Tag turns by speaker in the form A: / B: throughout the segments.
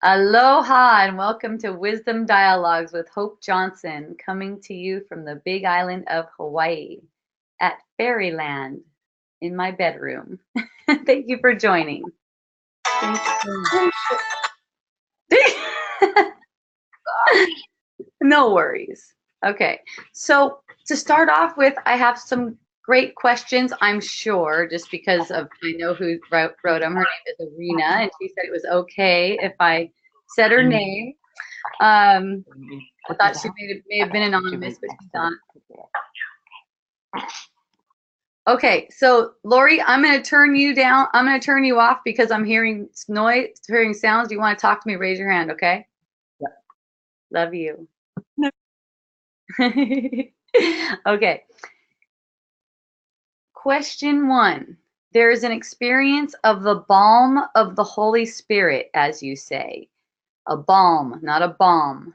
A: Aloha and welcome to Wisdom Dialogues with Hope Johnson, coming to you from the big island of Hawaii at Fairyland in my bedroom. Thank you for joining. Thank you so much. No worries. Okay, so to start off with, I have some great questions, I'm sure, just because of I know who wrote them. Her name is Arena, and she said it was okay if I said her name. I thought she may have been anonymous, but she's not. Okay, so Lori, I'm going to turn you down. I'm going to turn you off because I'm hearing noise, hearing sounds. Do you want to talk to me? Raise your hand, okay?
B: Yeah.
A: Love you.
B: No.
A: Okay. Question 1. There is an experience of the balm of the Holy Spirit, as you say. A balm, not a bomb.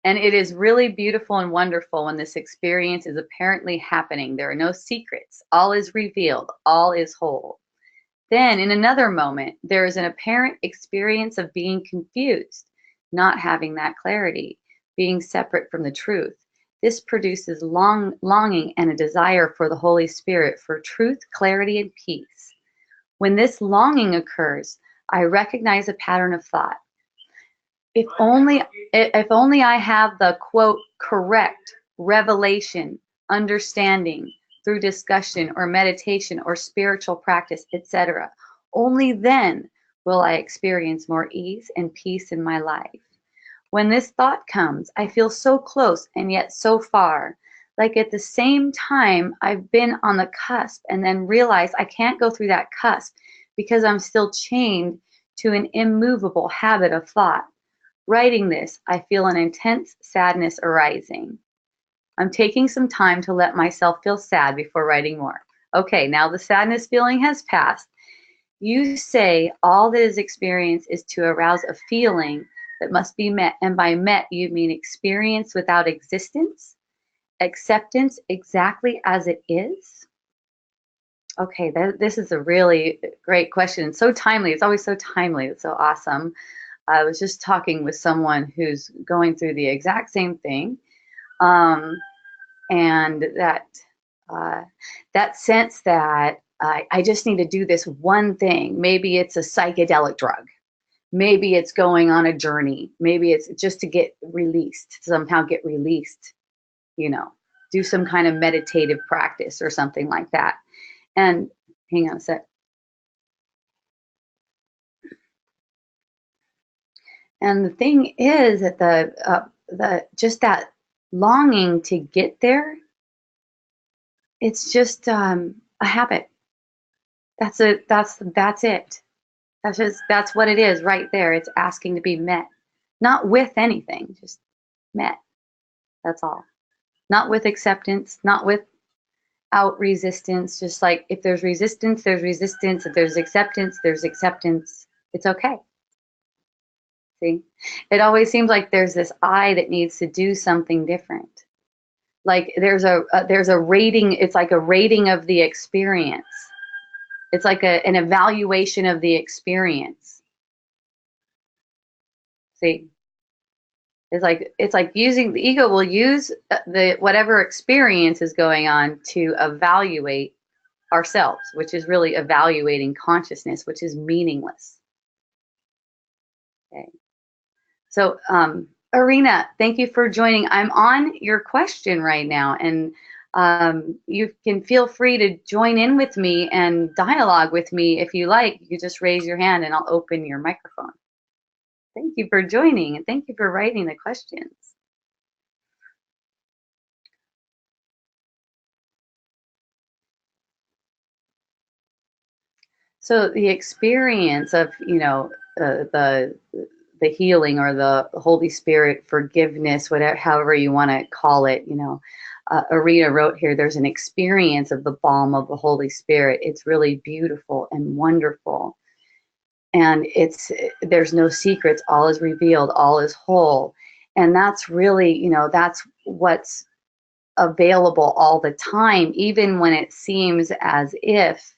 A: And it is really beautiful and wonderful when this experience is apparently happening. There are no secrets. All is revealed. All is whole. Then, in another moment, there is an apparent experience of being confused, not having that clarity, being separate from the truth. This produces longing and a desire for the Holy Spirit, for truth, clarity, and peace. When this longing occurs, I recognize a pattern of thought. If only I have the quote correct revelation, understanding through discussion or meditation or spiritual practice, etc. Only then will I experience more ease and peace in my life. When this thought comes, I feel so close and yet so far. Like at the same time, I've been on the cusp and then realize I can't go through that cusp because I'm still chained to an immovable habit of thought. Writing this, I feel an intense sadness arising. I'm taking some time to let myself feel sad before writing more. Okay, now the sadness feeling has passed. You say all that is experienced is to arouse a feeling that must be met, and by met you mean experience without existence, acceptance exactly as it is. Okay, this is a really great question. So timely. It's always so timely. It's so awesome. I was just talking with someone who's going through the exact same thing, and that sense that I just need to do this one thing. Maybe it's a psychedelic drug. Maybe it's going on a journey. Maybe it's just to get released, somehow get released, do some kind of meditative practice or something like that. And hang on a sec. And the thing is that the just that longing to get there, it's just a habit. That's it. That's it. That's what it is right there. It's asking to be met, not with anything, just met. That's all. Not with acceptance, not without resistance. Just like if there's resistance, there's resistance. If there's acceptance, there's acceptance. It's okay. See, it always seems like there's this I that needs to do something different. Like there's a rating. It's like a rating of the experience. It's like an evaluation of the experience. See, it's like using the ego will use the whatever experience is going on to evaluate ourselves, which is really evaluating consciousness, which is meaningless. Okay. So, Arena, thank you for joining. I'm on your question right now, and you can feel free to join in with me and dialogue with me if you like. You just raise your hand and I'll open your microphone. Thank you for joining, and thank you for writing the questions. So the experience of, the healing or the Holy Spirit forgiveness, whatever, however you want to call it, Arita wrote here, there's an experience of the balm of the Holy Spirit. It's really beautiful and wonderful. And there's no secrets, all is revealed, all is whole. And that's really, that's what's available all the time, even when it seems as if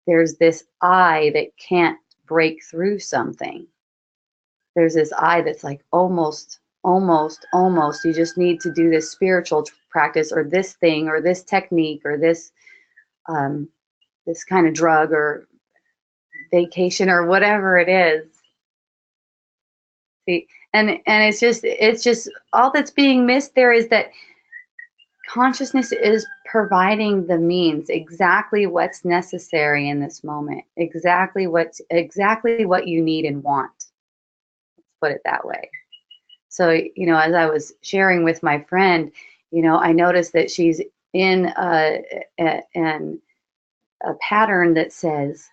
A: there's this I that can't break through something. there's this I that's like almost, almost, almost. You just need to do this spiritual practice or this thing or this technique or um, this kind of drug or vacation or whatever it is. See, and it's just all that's being missed there is that consciousness is providing the means, exactly what's necessary in this moment, exactly what you need and want. Let's put it that way. So, as I was sharing with my friend, I noticed that she's in a pattern that says,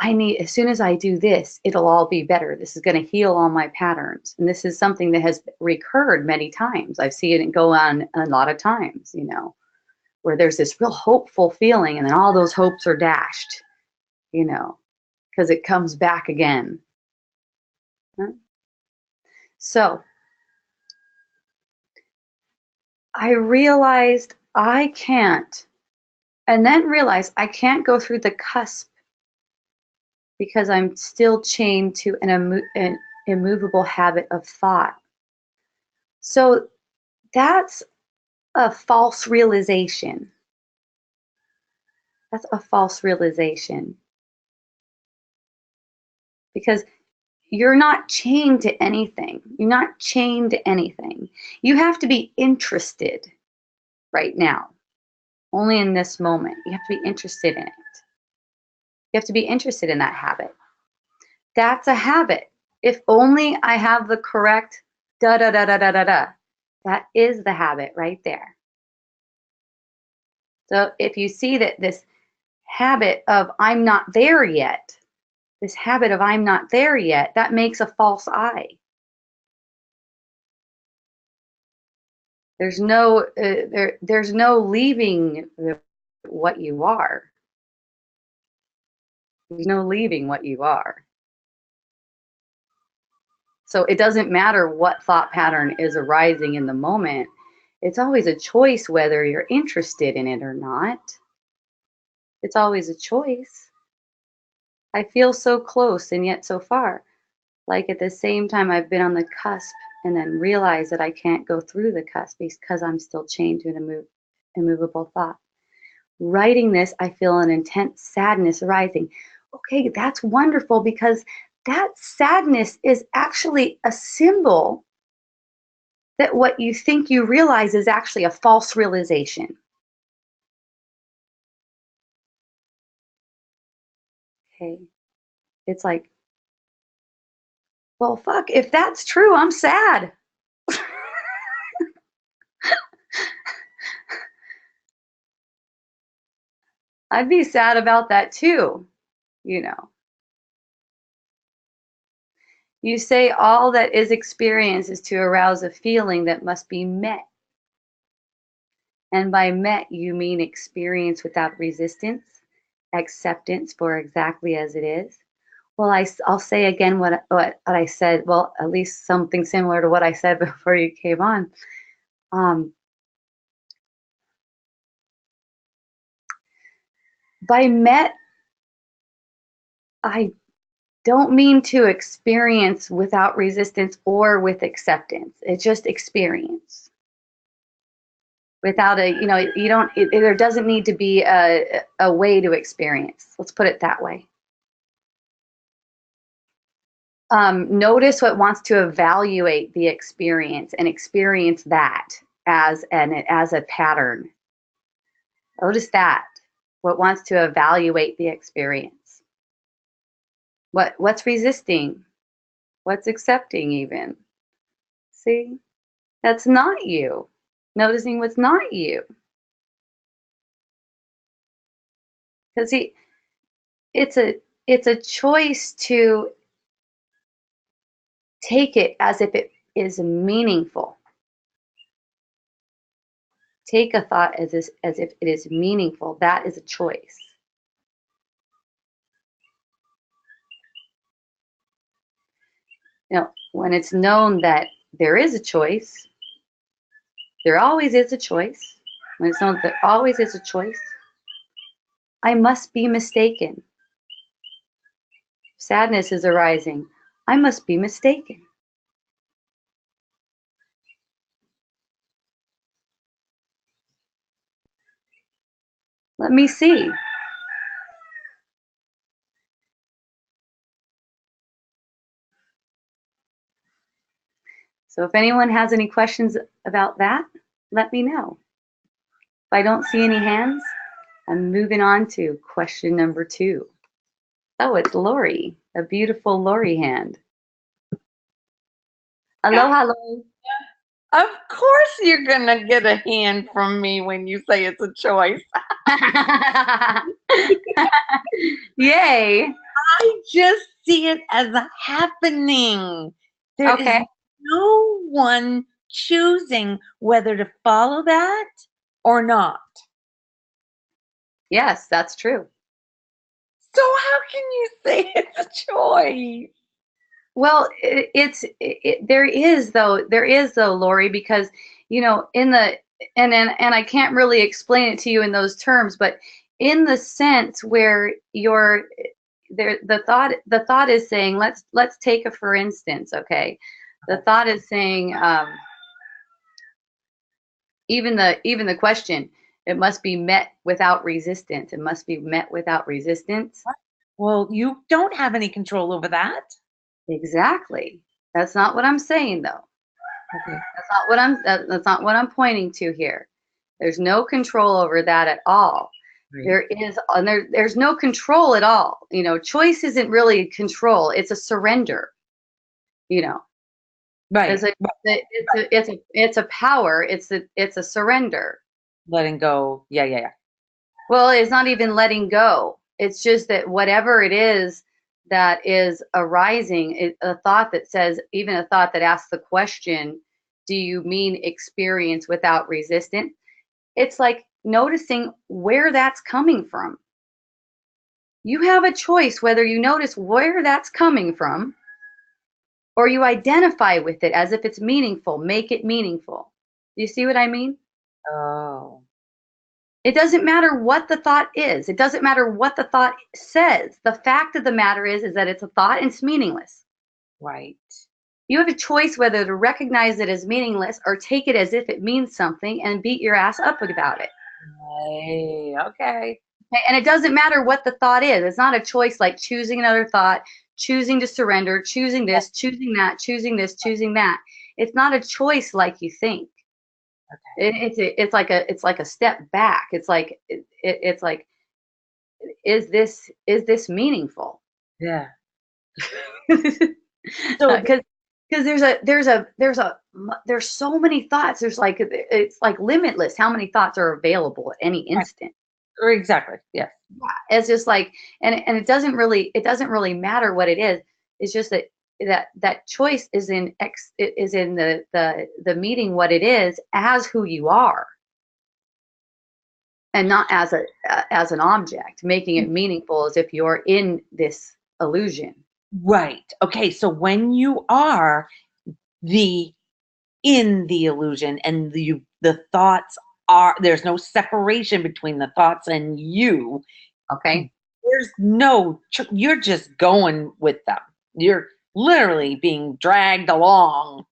A: as soon as I do this, it'll all be better. This is going to heal all my patterns. And this is something that has recurred many times. I've seen it go on a lot of times, where there's this real hopeful feeling and then all those hopes are dashed, because it comes back again. So I realized I can't, and then realized I can't go through the cusp because I'm still chained to an immovable habit of thought. So that's a false realization. That's a false realization. Because you're not chained to anything. You're not chained to anything. You have to be interested right now, only in this moment. You have to be interested in it. You have to be interested in that habit. That's a habit. If only I have the correct da da da da da da da. That is the habit right there. So if you see that this habit of I'm not there yet, this habit of I'm not there yet, that makes a false I. There's no there's no leaving what you are. There's no leaving what you are. So it doesn't matter what thought pattern is arising in the moment. It's always a choice whether you're interested in it or not. It's always a choice. I feel so close and yet so far. Like at the same time, I've been on the cusp and then realize that I can't go through the cusp because I'm still chained to an immovable thought. Writing this, I feel an intense sadness arising. Okay, that's wonderful because that sadness is actually a symbol that what you think you realize is actually a false realization. Okay, it's like, well, fuck, if that's true, I'm sad. I'd be sad about that too, you know. You say all that is experienced is to arouse a feeling that must be met. And by met, you mean experience without resistance, acceptance for exactly as it is. Well, I'll say again what I said, well, at least something similar to what I said before you came on. By met, I don't mean to experience without resistance or with acceptance. It's just experience. Without there doesn't need to be a way to experience. Let's put it that way. Notice what wants to evaluate the experience and experience that as a pattern. Notice that. What wants to evaluate the experience. What's resisting? What's accepting even? See? That's not you. Noticing what's not you. Because it's a choice to take it as if it is meaningful. Take a thought as if it is meaningful. That is a choice. When it's known that there is a choice, there always is a choice. When it's known that there always is a choice, I must be mistaken. Sadness is arising. I must be mistaken. Let me see. So if anyone has any questions about that, let me know. If I don't see any hands, I'm moving on to question number 2. Oh, it's Lori, a beautiful Lori hand. Aloha, Lori.
B: Of course you're gonna get a hand from me when you say it's a choice.
A: Yay.
B: I just see it as a happening. There is
A: Okay.
B: no one choosing whether to follow that or not.
A: Yes, that's true.
B: So how can you say it's a choice?
A: Well, there is though, Lori, because in the and I can't really explain it to you in those terms, but in the sense where you're there, the thought is saying, let's take a for instance, okay? The thought is saying, even the question, it must be met without resistance. It must be met without resistance.
B: Well, you don't have any control over that.
A: Exactly. That's not what I'm saying, though.
B: Okay.
A: That's not what I'm pointing to here. There's no control over that at all.
B: Right.
A: There's no control at all. Choice isn't really control. It's a surrender. You know,
B: Right.
A: it's a power. It's a surrender.
B: Letting go. Yeah, yeah, yeah.
A: Well, it's not even letting go. It's just that whatever it is that is arising, a thought that says, even a thought that asks the question, do you mean experience without resistance? It's like noticing where that's coming from. You have a choice whether you notice where that's coming from or you identify with it as if it's meaningful, make it meaningful. Do you see what I mean?
B: Oh,
A: It doesn't matter what the thought is. It doesn't matter what the thought says. The fact of the matter is that it's a thought and it's meaningless.
B: right.
A: You have a choice whether to recognize it as meaningless or take it as if it means something and beat your ass up about it.
B: Hey, okay.
A: Okay? And it doesn't matter what the thought is. It's not a choice like choosing another thought, choosing to surrender, choosing this, choosing that, choosing this, choosing that. It's not a choice like you think. It's like a step back. It's like, is this meaningful?
B: Yeah. So
A: Because there's so many thoughts. It's like limitless how many thoughts are available at any instant.
B: exactly. Yeah.
A: It's just like, and it doesn't really matter what it is. It's just that choice is in the meeting what it is as who you are, and not as an object, making it meaningful as if you're in this illusion.
B: Right. Okay. So when you are the in the illusion and the thoughts are there's no separation between the thoughts and you.
A: Okay.
B: There's no you're just going with them. You're literally being dragged along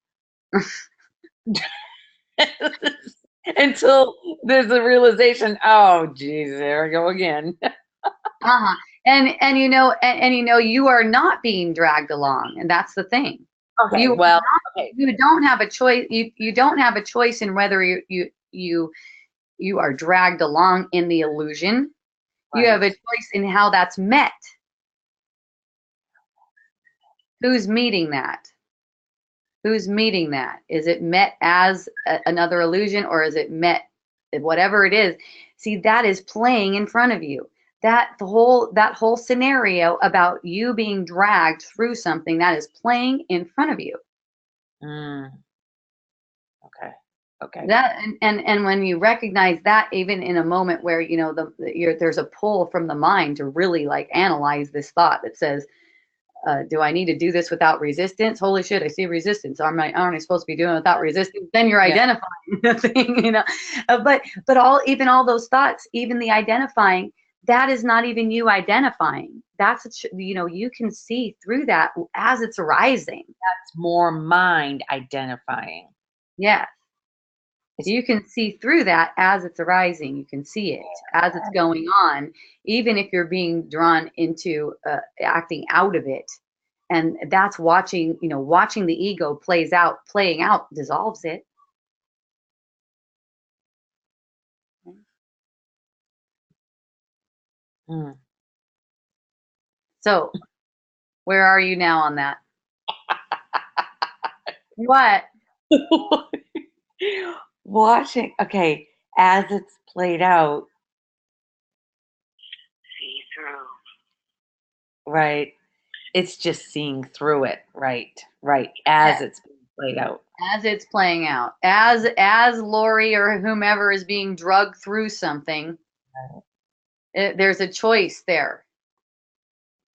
B: until there's a realization, oh geez, there we go again.
A: Uh-huh. And you are not being dragged along, and that's the thing.
B: Okay,
A: You
B: well, okay.
A: you don't have a choice. You don't have a choice in whether you are dragged along in the illusion. You have
B: Right.
A: a choice in how that's met. Who's meeting that? Who's meeting that? Is it met as another illusion, or is it met, whatever it is? See, that is playing in front of you. That whole scenario about you being dragged through something, that is playing in front of you.
B: Mm, okay. Okay.
A: And when you recognize that, even in a moment where there's a pull from the mind to really like analyze this thought that says, do I need to do this without resistance? Holy shit, I see resistance. Aren't I supposed to be doing it without resistance? Then you're
B: Yeah.
A: identifying the thing. But even all those thoughts, even the identifying, that is not even you identifying. you can see through that as it's arising.
B: That's more mind identifying.
A: Yes.
B: It's-
A: You can see through that as it's arising. You can see it as it's going on, even if you're being drawn into acting out of it. And that's watching the ego playing out dissolves it.
B: Mm.
A: So, where are you now on that? What?
B: Watching, okay, as it's played out, see through. Right. It's just seeing through it. Right. Right. As
A: Yes.
B: it's being played out.
A: As it's playing out, as Lori or whomever is being drugged through something, there's a choice there.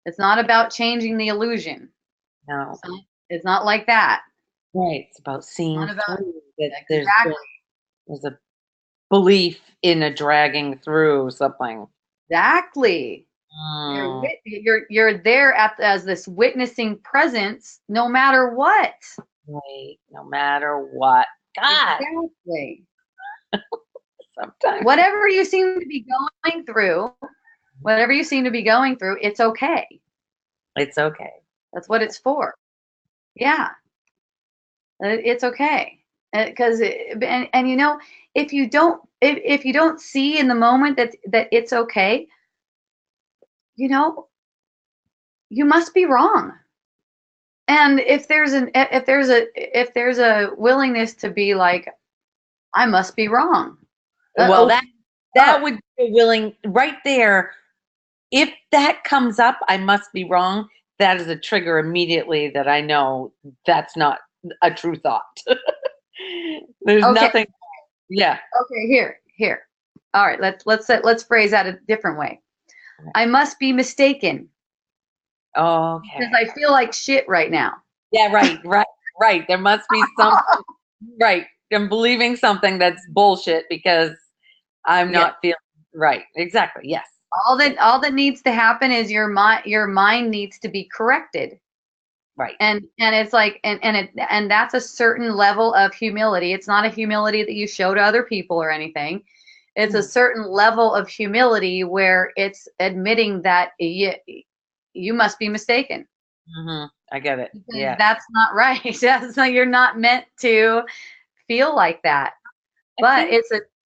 A: It's not about changing the illusion.
B: No.
A: It's not like that.
B: Right. It's about seeing
A: Not about,
B: through that.
A: exactly.
B: There's a belief in a dragging through something.
A: Exactly.
B: Mm.
A: You're there as this witnessing presence, no matter what.
B: Right. No matter what. God.
A: Exactly.
B: Sometimes.
A: Whatever you seem to be going through, it's okay.
B: It's okay.
A: That's what it's for. Yeah, it's okay. Because if you don't see in the moment that it's okay, you must be wrong. And if there's a willingness to be like, I must be wrong.
B: Well, that would be willing right there. If that comes up, I must be wrong. That is a trigger immediately that I know that's not a true thought. There's
A: Okay.
B: nothing. Yeah.
A: Okay, here. All right, let's phrase that a different way. I must be mistaken.
B: Okay.
A: Because I feel like shit right now.
B: Yeah, right. There must be something. Right. I'm believing something that's bullshit because I'm not feeling right. Exactly. Yes.
A: All that needs to happen is your mind needs to be corrected.
B: Right.
A: And it's like and that's a certain level of humility. It's not a humility that you show to other people or anything. It's a certain level of humility where it's admitting that you must be mistaken.
B: Mm-hmm. I get it. Yeah.
A: That's not right. That's not, you're not meant to feel like that. But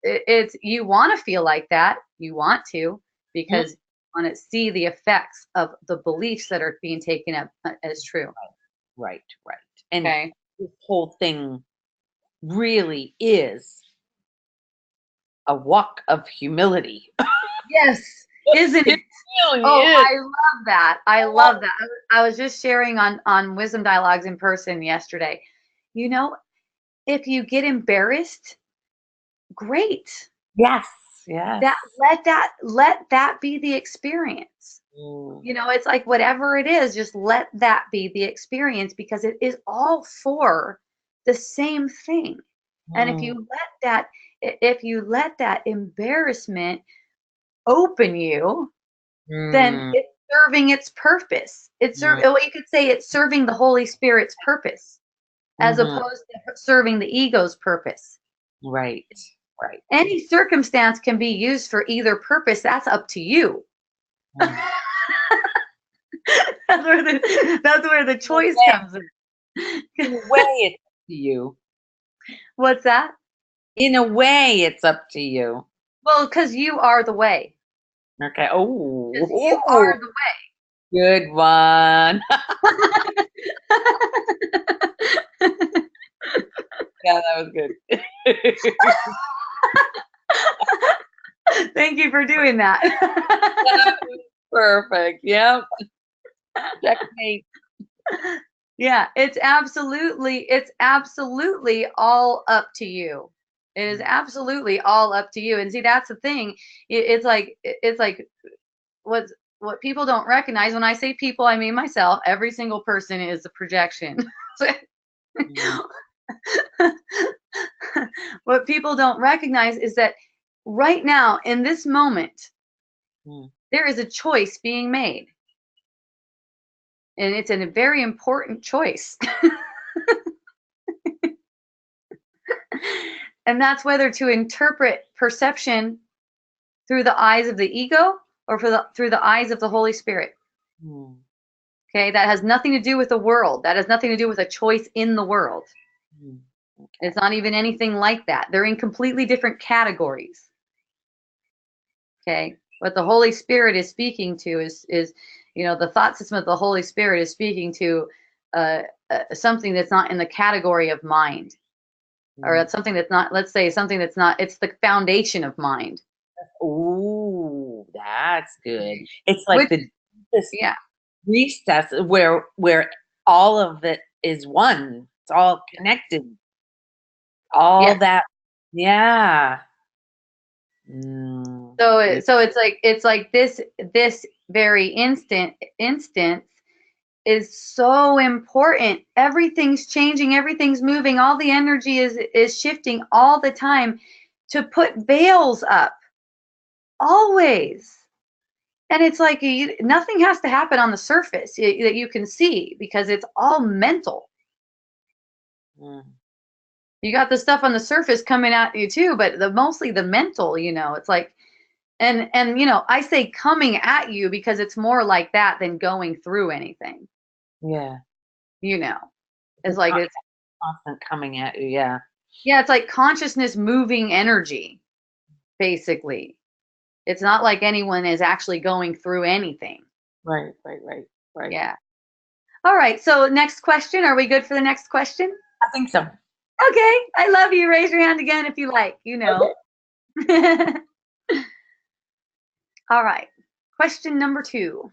A: it's you want to feel like that. You want to, because you want to see the effects of the beliefs that are being taken up as true.
B: Right. And this whole thing really is a walk of humility.
A: Yes, isn't it?
B: Really is.
A: I love that. I love that. I was just sharing on Wisdom Dialogues in person yesterday. If you get embarrassed, great.
B: Yes.
A: Let that be the experience. It's like whatever it is, just let that be the experience, because it is all for the same thing. And if you let that embarrassment open you, then it's serving its purpose. You could say it's serving the Holy Spirit's purpose, as opposed to serving the ego's purpose.
B: Right.
A: Any circumstance can be used for either purpose. That's up to you. That's where the choice comes in.
B: In a way, it's up to you.
A: What's that?
B: In a way, it's up to you.
A: Well, because you are the way.
B: Okay. Oh,
A: you are the way.
B: Good one. Yeah, that was good.
A: Thank you for doing that.
B: That was perfect. Yep. Checkmate.
A: Yeah, it's absolutely all up to you. It is absolutely all up to you. And see, that's the thing. It's like what people don't recognize. When I say people, I mean myself. Every single person is a projection. What people don't recognize is that right now, in this moment, there is a choice being made. And it's a very important choice. And that's whether to interpret perception through the eyes of the ego or through the eyes of the Holy Spirit.
B: Mm.
A: Okay, that has nothing to do with the world. That has nothing to do with a choice in the world.
B: Mm. Okay.
A: It's not even anything like that. They're in completely different categories. Okay, what the Holy Spirit is speaking to is the thought system of the Holy Spirit is speaking to something that's not in the category of mind, or it's something that's not. Let's say something that's not. It's the foundation of mind.
B: Ooh, that's good. It's like
A: Which,
B: this
A: yeah,
B: recess where all of it is one. It's all connected. All
A: yeah.
B: that, yeah. Mm, yeah.
A: So it's like this very instance is so important. Everything's changing, everything's moving, all the energy is shifting all the time to put veils up always. And it's like nothing has to happen on the surface that you can see because it's all mental.
B: Mm,
A: You got the stuff on the surface coming at you too, but mostly the mental, it's like, and I say coming at you because it's more like that than going through anything.
B: yeah.
A: It's like it's
B: Constant coming at you, yeah.
A: Yeah, it's like consciousness moving energy, basically. It's not like anyone is actually going through anything.
B: Right.
A: Yeah. All right. So next question. Are we good for the next question?
B: I think so.
A: Okay. I love you. Raise your hand again if you like,
B: Okay.
A: All right. Question number 2.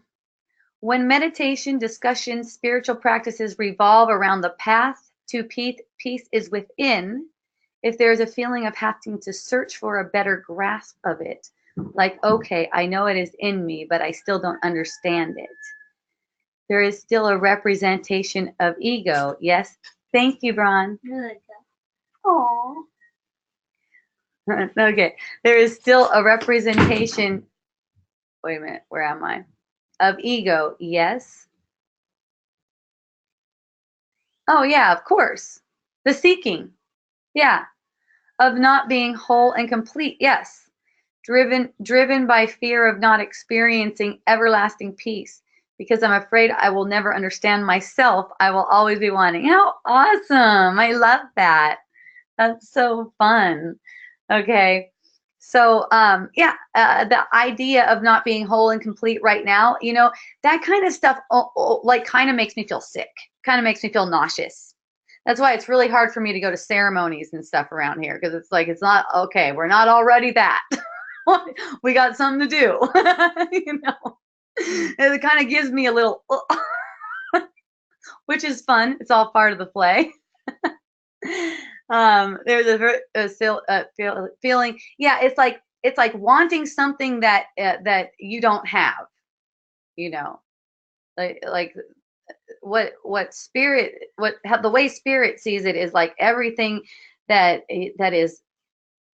A: When meditation, discussions, spiritual practices revolve around the path to peace is within, if there is a feeling of having to search for a better grasp of it, like, okay, I know it is in me, but I still don't understand it. There is still a representation of ego. Yes. Thank you, Bron. Aww. Okay. There is still a representation. Wait a minute. Where am I? Of ego. Yes. Oh, yeah, of course. The seeking. Yeah. Of not being whole and complete. Yes. Driven by fear of not experiencing everlasting peace. Because I'm afraid I will never understand myself. I will always be wanting. How awesome. I love that. That's so fun. Okay. So, the idea of not being whole and complete right now, that kind of stuff, like, kind of makes me feel sick, kind of makes me feel nauseous. That's why it's really hard for me to go to ceremonies and stuff around here because it's like, it's not okay. We're not already that. We got something to do. It kind of gives me a little, which is fun. It's all part of the play. There's a feeling. Yeah, it's like wanting something that you don't have. Like what spirit how the way spirit sees it is like everything that is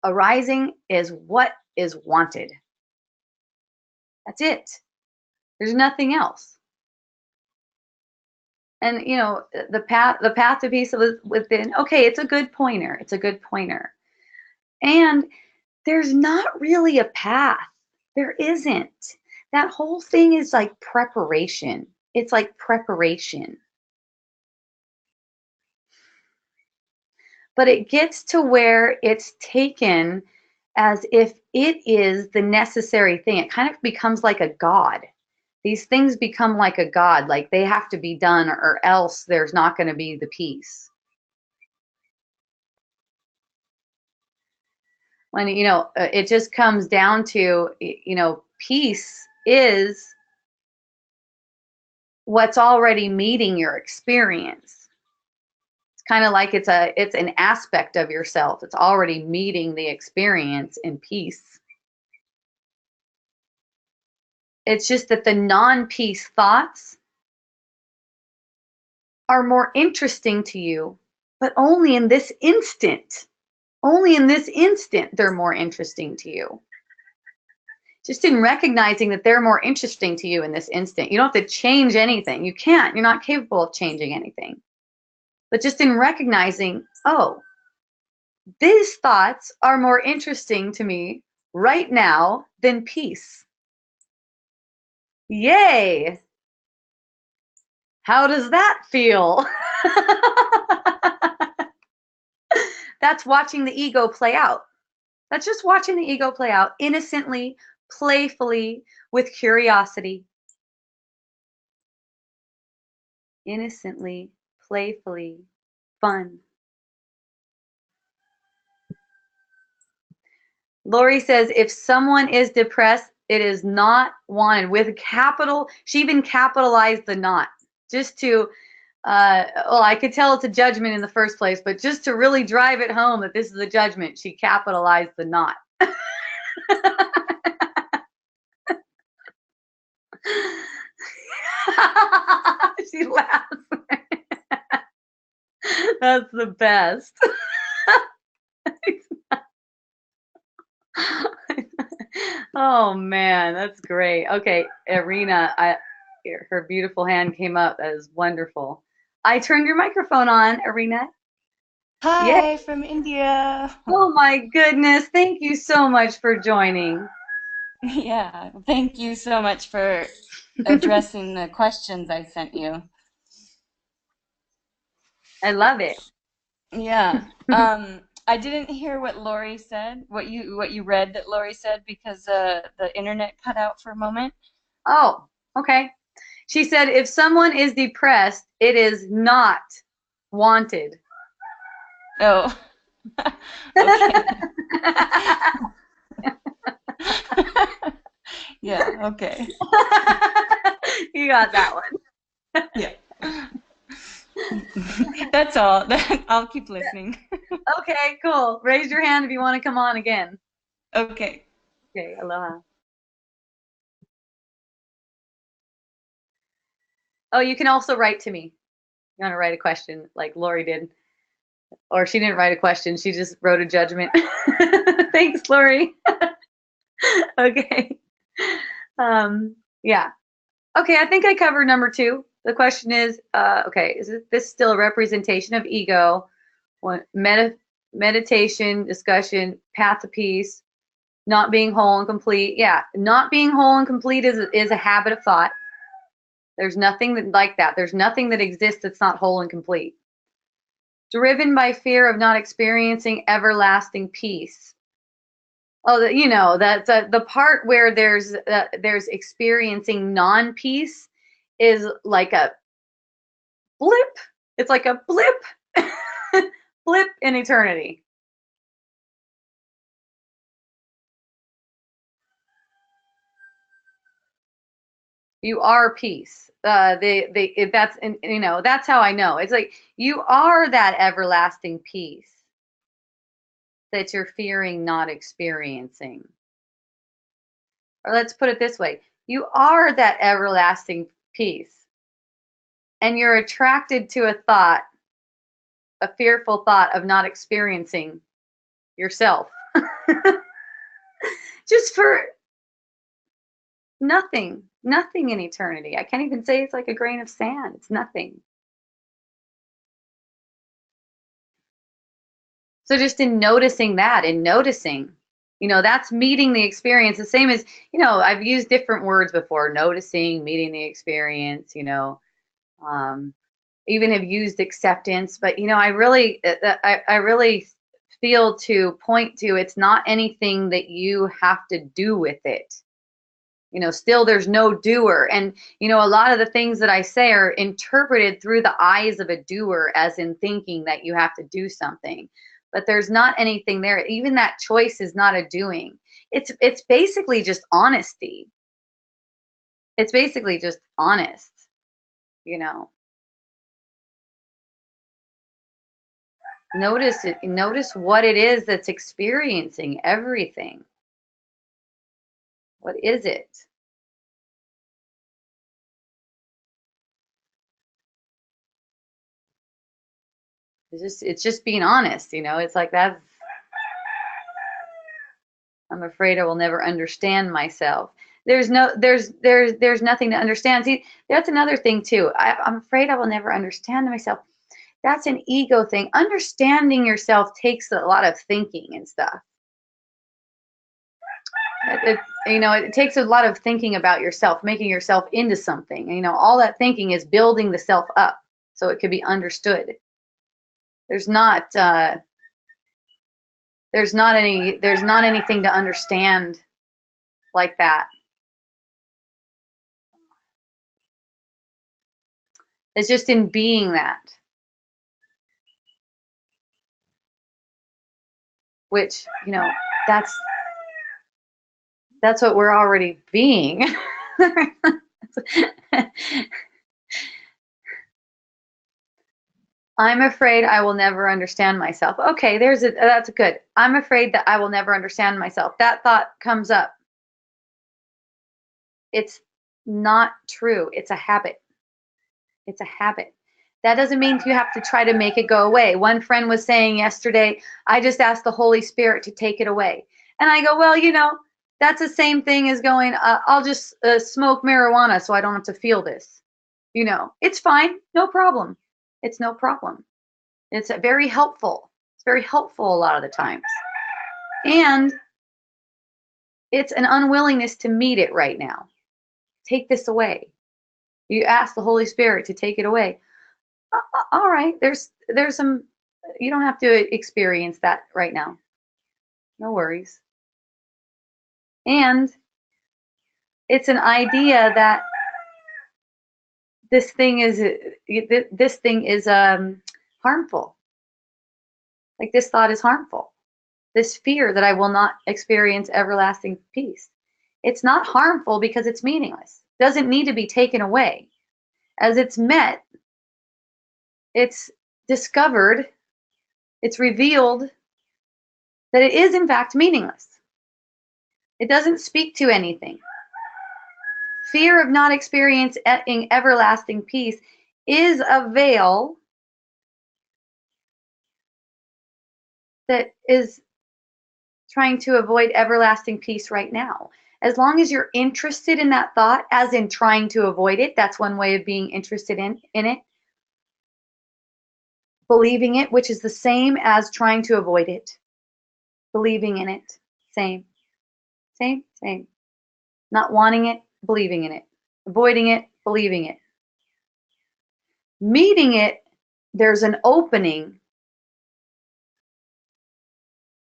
A: arising is what is wanted. That's it. There's nothing else. And the path to peace within. Okay, it's a good pointer. It's a good pointer. And there's not really a path. There isn't. That whole thing is like preparation. It's like preparation. But it gets to where it's taken as if it is the necessary thing. It kind of becomes like a god. These things become like a god, like they have to be done or else there's not going to be the peace. When it just comes down to peace is what's already meeting your experience. It's kind of like it's an aspect of yourself. It's already meeting the experience in peace. It's just that the non-peace thoughts are more interesting to you, but only in this instant. Only in this instant they're more interesting to you. Just in recognizing that they're more interesting to you in this instant. You don't have to change anything. You can't. You're not capable of changing anything. But just in recognizing, oh, these thoughts are more interesting to me right now than peace. Yay! How does that feel? That's watching the ego play out. That's just watching the ego play out innocently, playfully, with curiosity. Innocently, playfully, fun. Lori says, if someone is depressed, it is not wanted with capital. She even capitalized the not just to, well, I could tell it's a judgment in the first place, but just to really drive it home that this is a judgment, she capitalized the not. She laughs. That's the best. Oh man, that's great. Okay, Irina, her beautiful hand came up. That is wonderful. I turned your microphone on, Irina. Yay.
C: Hi from India.
A: Oh my goodness. Thank you so much for joining.
C: Yeah, thank you so much for addressing the questions I sent you.
A: I love it.
C: Yeah. I didn't hear what Lori said, what you read that Lori said because the internet cut out for a moment.
A: Oh, okay. She said, if someone is depressed, it is not wanted.
C: Oh. Okay. Yeah, okay.
A: You got that one.
C: Yeah. That's all. I'll keep listening.
A: Okay, cool. Raise your hand if you want to come on again.
C: Okay.
A: Okay, aloha. Oh, you can also write to me. You want to write a question like Lori did. Or she didn't write a question, she just wrote a judgment. Thanks, Lori. Okay. Yeah. Okay, I think I covered number 2. The question is, okay, is this still a representation of ego? Meditation, discussion, path to peace, not being whole and complete. Yeah, not being whole and complete is a habit of thought. There's nothing that like that. There's nothing that exists that's not whole and complete. Driven by fear of not experiencing everlasting peace. Oh, you know, that's the part where there's experiencing non-peace is like a blip. It's like a blip, blip in eternity. You are peace. If that's, and you know, that's how I know. It's like you are that everlasting peace that you're fearing not experiencing. Or let's put it this way: you are that everlasting peace, and you're attracted to a thought, a fearful thought of not experiencing yourself. Just for nothing in eternity. I can't even say it's like a grain of sand. It's nothing. So just in noticing that and noticing, you know, that's meeting the experience. The same as, you know, I've used different words before: noticing, meeting the experience, you know, um, even have used acceptance. But, you know, I really feel to point to, it's not anything that you have to do with it. You know, still there's no doer. And, you know, a lot of the things that I say are interpreted through the eyes of a doer, as in thinking that you have to do something. But there's not anything there. Even that choice is not a doing. It's basically just honesty. It's basically just honest, you know. Notice it, notice what it is that's experiencing everything. What is it? It's just being honest, you know. It's like that. I'm afraid I will never understand myself. There's nothing to understand. See, that's another thing too. I'm afraid I will never understand myself. That's an ego thing. Understanding yourself takes a lot of thinking and stuff. It takes a lot of thinking about yourself, making yourself into something. All that thinking is building the self up so it could be understood. There's not anything to understand like that. It's just in being that. Which, that's what we're already being. I'm afraid I will never understand myself. Okay, that's good. I'm afraid that I will never understand myself. That thought comes up. It's not true. It's a habit. It's a habit. That doesn't mean you have to try to make it go away. One friend was saying yesterday, I just asked the Holy Spirit to take it away. And I go, well, that's the same thing as going, I'll just smoke marijuana so I don't have to feel this. It's fine. No problem. It's no problem. It's very helpful. It's very helpful a lot of the times. And it's an unwillingness to meet it right now. Take this away. You ask the Holy Spirit to take it away. All right, there's some, you don't have to experience that right now. No worries. And it's an idea that this thing is harmful. Like this thought is harmful. This fear that I will not experience everlasting peace. It's not harmful because it's meaningless. It doesn't need to be taken away. As it's met, it's discovered, it's revealed that it is in fact meaningless. It doesn't speak to anything. Fear of not experiencing everlasting peace is a veil that is trying to avoid everlasting peace right now. As long as you're interested in that thought, as in trying to avoid it, that's one way of being interested in it. Believing it, which is the same as trying to avoid it. Believing in it, same. Not wanting it, believing in it. Avoiding it, believing it. Meeting it, there's an opening,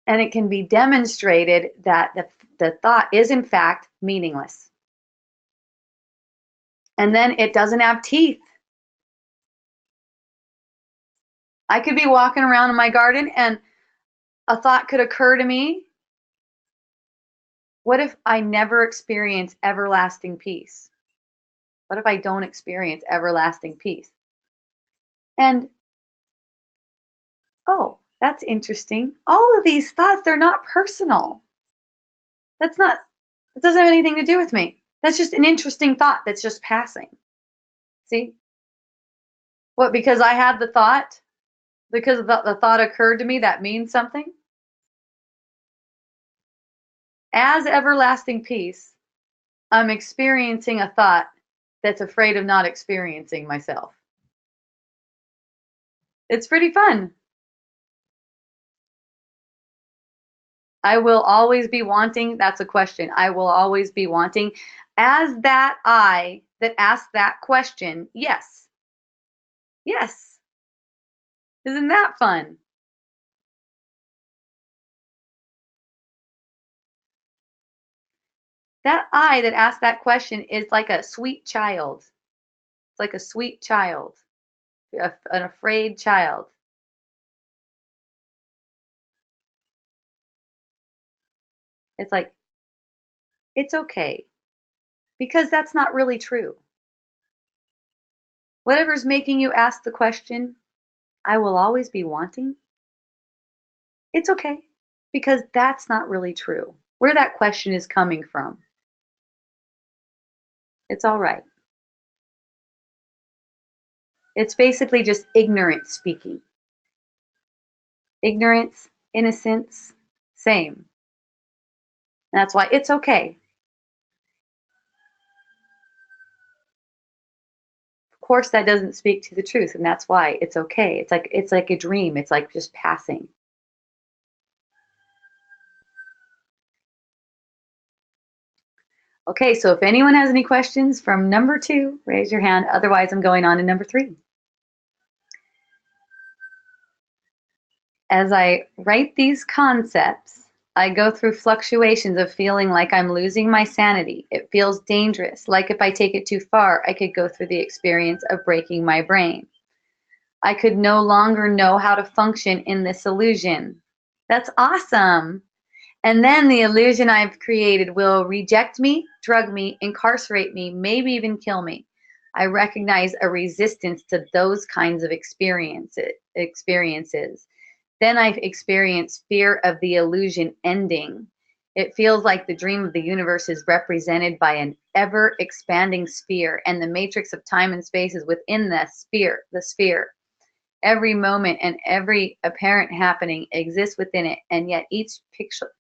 A: and it can be demonstrated that the thought is in fact meaningless. And then it doesn't have teeth. I could be walking around in my garden and a thought could occur to me. What if I never experience everlasting peace? What if I don't experience everlasting peace? And, oh, that's interesting. All of these thoughts, they're not personal. It doesn't have anything to do with me. That's just an interesting thought that's just passing. See? What, because I had the thought? Because the thought occurred to me, that means something? As everlasting peace, I'm experiencing a thought that's afraid of not experiencing myself. It's pretty fun. I will always be wanting, that's a question. I will always be wanting. As that I that asked that question, yes. Yes. Isn't that fun? That I that asked that question is like a sweet child. It's like a sweet child, an afraid child. It's like, it's okay, because that's not really true. Whatever's making you ask the question, I will always be wanting, it's okay, because that's not really true. Where that question is coming from, it's all right. It's basically just ignorance speaking. Ignorance, innocence, same. And that's why it's okay. Of course, that doesn't speak to the truth, and that's why it's okay. It's like a dream. It's like just passing. Okay, so if anyone has any questions from number 2, raise your hand. Otherwise, I'm going on to number 3. As I write these concepts, I go through fluctuations of feeling like I'm losing my sanity. It feels dangerous, like if I take it too far, I could go through the experience of breaking my brain. I could no longer know how to function in this illusion. That's awesome. And then the illusion I've created will reject me, drug me, incarcerate me, maybe even kill me. I recognize a resistance to those kinds of experiences. Then I've experienced fear of the illusion ending. It feels like the dream of the universe is represented by an ever expanding sphere, and the matrix of time and space is within the sphere. Every moment and every apparent happening exists within it, and yet each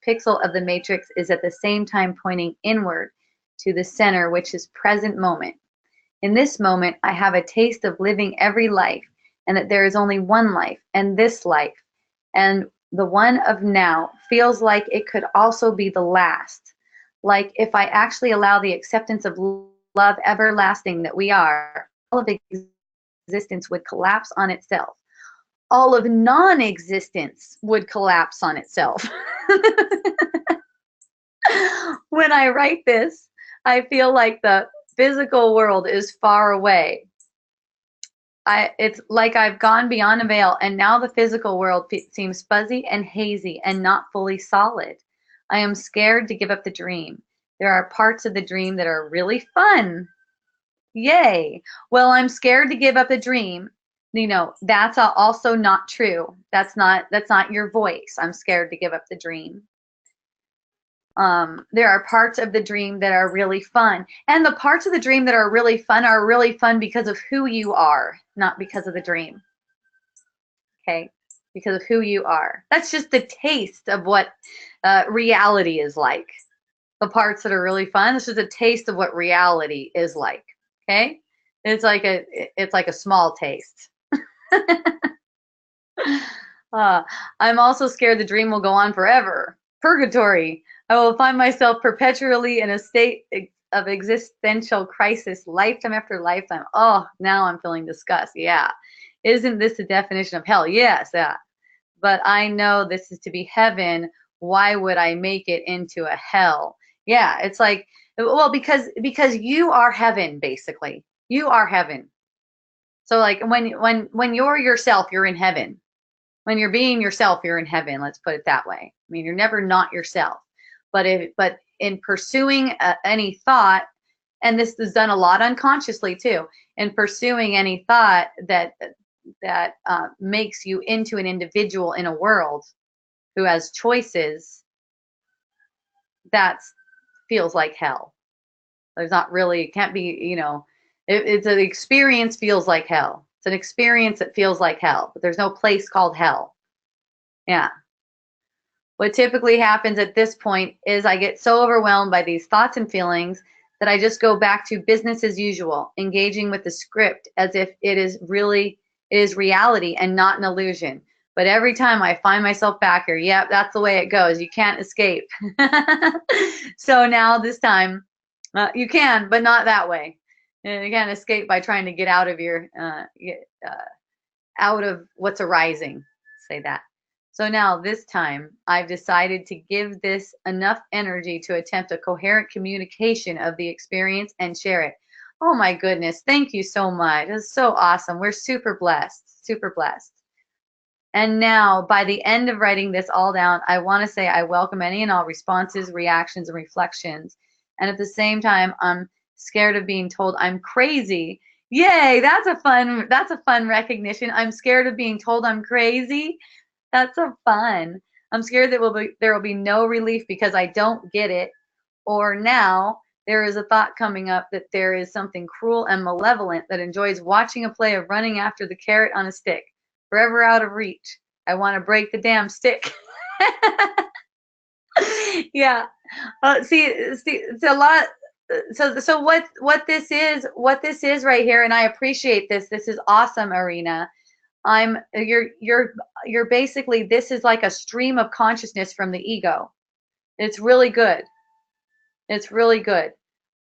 A: pixel of the matrix is at the same time pointing inward to the center, which is present moment. In this moment, I have a taste of living every life, and that there is only one life, and this life, and the one of now feels like it could also be the last. Like if I actually allow the acceptance of love everlasting that we are, all of existence would collapse on itself. All of non-existence would collapse on itself. When I write this, I feel like the physical world is far away. It's like I've gone beyond a veil, and now the physical world seems fuzzy and hazy and not fully solid. I am scared to give up the dream. There are parts of the dream that are really fun. Yay. Well, I'm scared to give up the dream. You know, that's also not true. That's not your voice. I'm scared to give up the dream. There are parts of the dream that are really fun. And the parts of the dream that are really fun because of who you are, not because of the dream. Okay? Because of who you are. That's just the taste of what reality is like. The parts that are really fun, this is a taste of what reality is like. Okay? It's like a small taste. I'm also scared the dream will go on forever. Purgatory. I will find myself perpetually in a state of existential crisis, lifetime after lifetime. Oh, now I'm feeling disgust. Yeah. Isn't this the definition of hell? Yes. Yeah. But I know this is to be heaven. Why would I make it into a hell? Yeah. It's like, well, because you are heaven, basically. You are heaven. So like when you're yourself, you're in heaven. When you're being yourself, you're in heaven. Let's put it that way. I mean, you're never not yourself. But in pursuing any thought, and this is done a lot unconsciously too, in pursuing any thought that makes you into an individual in a world who has choices, that feels like hell. There's not really, it can't be, you know, it's an experience feels like hell. It's an experience that feels like hell, but there's no place called hell. Yeah. What typically happens at this point is I get so overwhelmed by these thoughts and feelings that I just go back to business as usual, engaging with the script as if it is reality and not an illusion. But every time I find myself back here, yep, that's the way it goes. You can't escape. So now this time, you can, but not that way. You can't escape by trying to get out of your out of what's arising. Say that. So now this time I've decided to give this enough energy to attempt a coherent communication of the experience and share it. Oh my goodness. Thank you so much. It's so awesome. We're super blessed. Super blessed. And now, by the end of writing this all down, I want to say I welcome any and all responses, reactions, and reflections. And at the same time, I'm scared of being told I'm crazy. Yay, that's a fun recognition. I'm scared of being told I'm crazy. That's so fun. I'm scared that there will be no relief because I don't get it. Or now there is a thought coming up that there is something cruel and malevolent that enjoys watching a play of running after the carrot on a stick, forever out of reach. I want to break the damn stick. Yeah. See, it's a lot. So what this is right here, and I appreciate this. This is awesome, Arena. You're basically, this is like a stream of consciousness from the ego. It's really good. It's really good.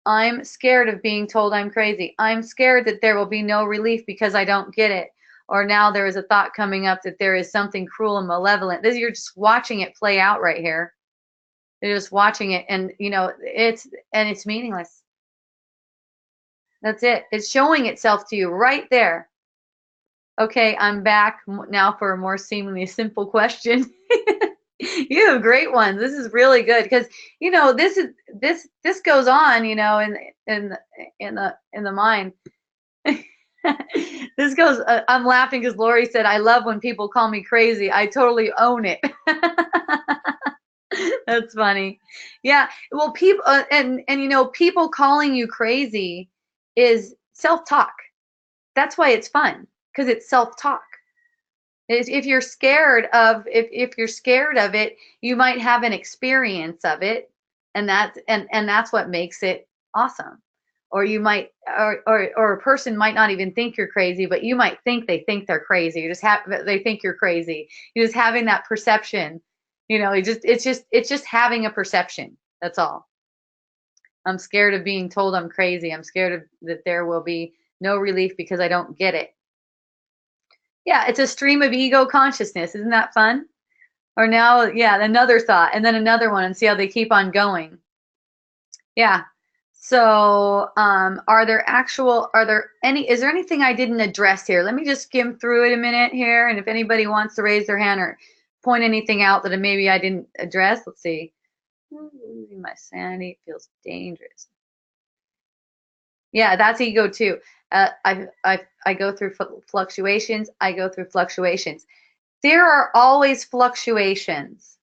A: I'm scared of being told I'm crazy. I'm scared that there will be no relief because I don't get it. Or now there is a thought coming up that there is something cruel and malevolent. You're just watching it play out right here. You're just watching it, and it's meaningless. That's it. It's showing itself to you right there. Okay, I'm back now for a more seemingly simple question. You have great ones. This is really good because this goes on, in the mind. This goes. I'm laughing because Lori said, "I love when people call me crazy. I totally own it." That's funny. Yeah. Well, people and people calling you crazy is self-talk. That's why it's fun, because it's self-talk. If you're scared of it, you might have an experience of it, and that's what makes it awesome. Or you might, or a person might not even think you're crazy, but you might think they think they're crazy. They think you're crazy. You're just having that perception. It's just having a perception. That's all. I'm scared of being told I'm crazy. I'm scared that there will be no relief because I don't get it. Yeah, it's a stream of ego consciousness. Isn't that fun? Or now, yeah, another thought, and then another one, and see how they keep on going. Yeah. So, is there anything I didn't address here? Let me just skim through it a minute here, and if anybody wants to raise their hand or point anything out that maybe I didn't address, let's see. Losing my sanity, it feels dangerous. Yeah, that's ego too. I go through fluctuations. I go through fluctuations. There are always fluctuations.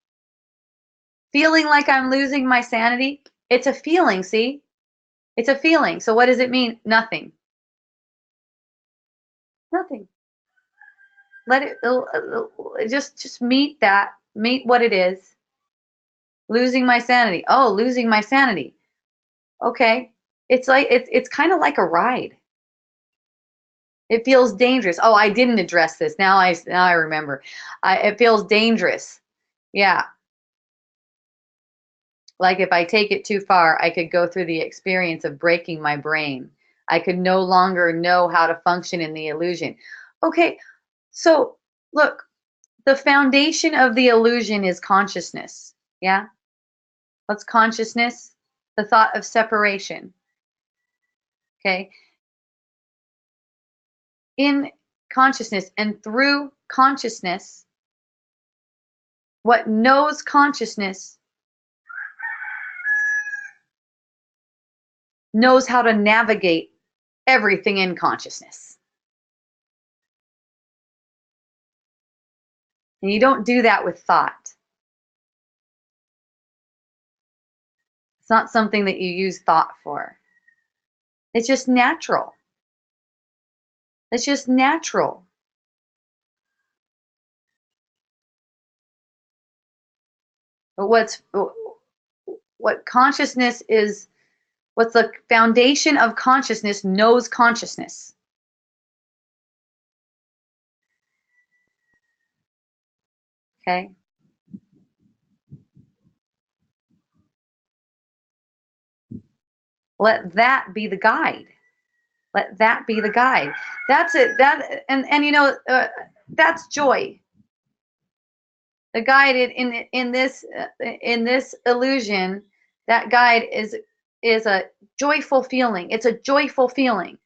A: Feeling like I'm losing my sanity, it's a feeling, see? It's a feeling. So what does it mean? Nothing. Nothing. Let it just meet that. Meet what it is. Losing my sanity. Oh, losing my sanity. Okay. It's kind of like a ride. It feels dangerous. Oh, I didn't address this. Now I remember. It feels dangerous. Yeah. Like if I take it too far, I could go through the experience of breaking my brain. I could no longer know how to function in the illusion. Okay, so look, the foundation of the illusion is consciousness. Yeah? What's consciousness? The thought of separation. Okay? In consciousness and through consciousness, what knows consciousness knows how to navigate everything in consciousness. And you don't do that with thought. It's not something that you use thought for. It's just natural. It's just natural. But what consciousness is, what's the foundation of consciousness knows consciousness. Okay? Let that be the guide. Let that be the guide. That's it. That's joy. The guide in this illusion, that guide is a joyful feeling. It's a joyful feeling.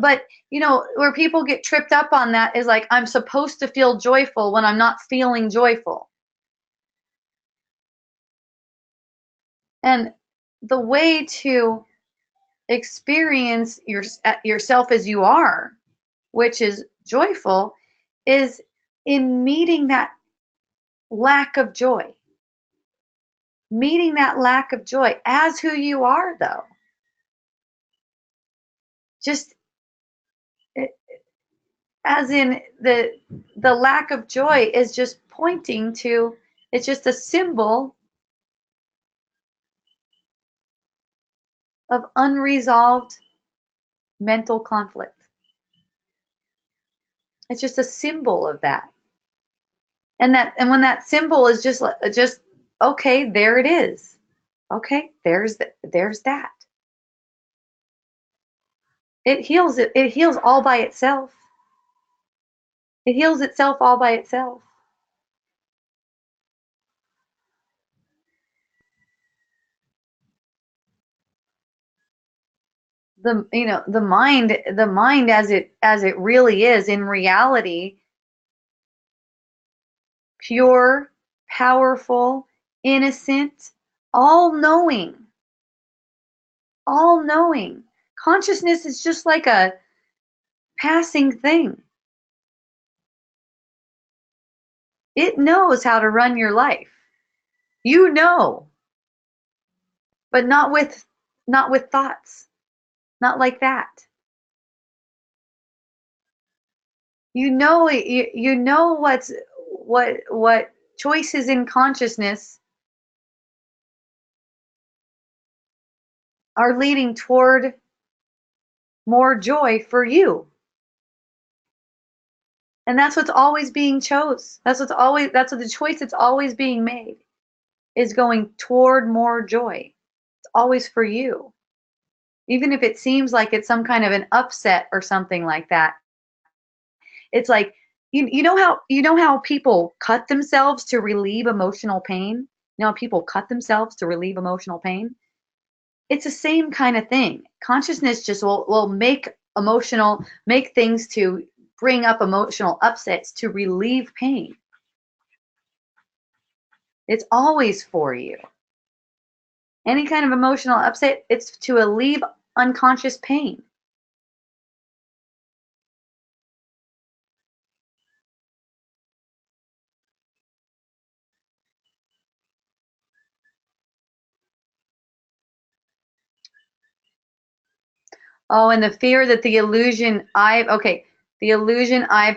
A: But where people get tripped up on that is like, I'm supposed to feel joyful when I'm not feeling joyful. And the way to experience yourself as you are, which is joyful, is in meeting that lack of joy. Meeting that lack of joy as who you are, though. Just as in the lack of joy is just pointing to, it's just a symbol of unresolved mental conflict. It's just a symbol of that. And when that symbol is just okay, there it is. Okay, there's that. It heals it heals all by itself. It heals itself all by itself. The mind as it really is in reality, pure, powerful, innocent, all-knowing. All-knowing. Consciousness is just like a passing thing. It knows how to run your life. You know, but not with thoughts. Not like that. You know what choices in consciousness are leading toward more joy for you. And that's what's always being chose. That's what the choice that's always being made is going toward more joy. It's always for you. Even if it seems like it's some kind of an upset or something like that. It's like you know how people cut themselves to relieve emotional pain? You know how people cut themselves to relieve emotional pain? It's the same kind of thing. Consciousness just will make things to bring up emotional upsets to relieve pain. It's always for you. Any kind of emotional upset, it's to relieve unconscious pain. Oh, and the fear that the illusion I've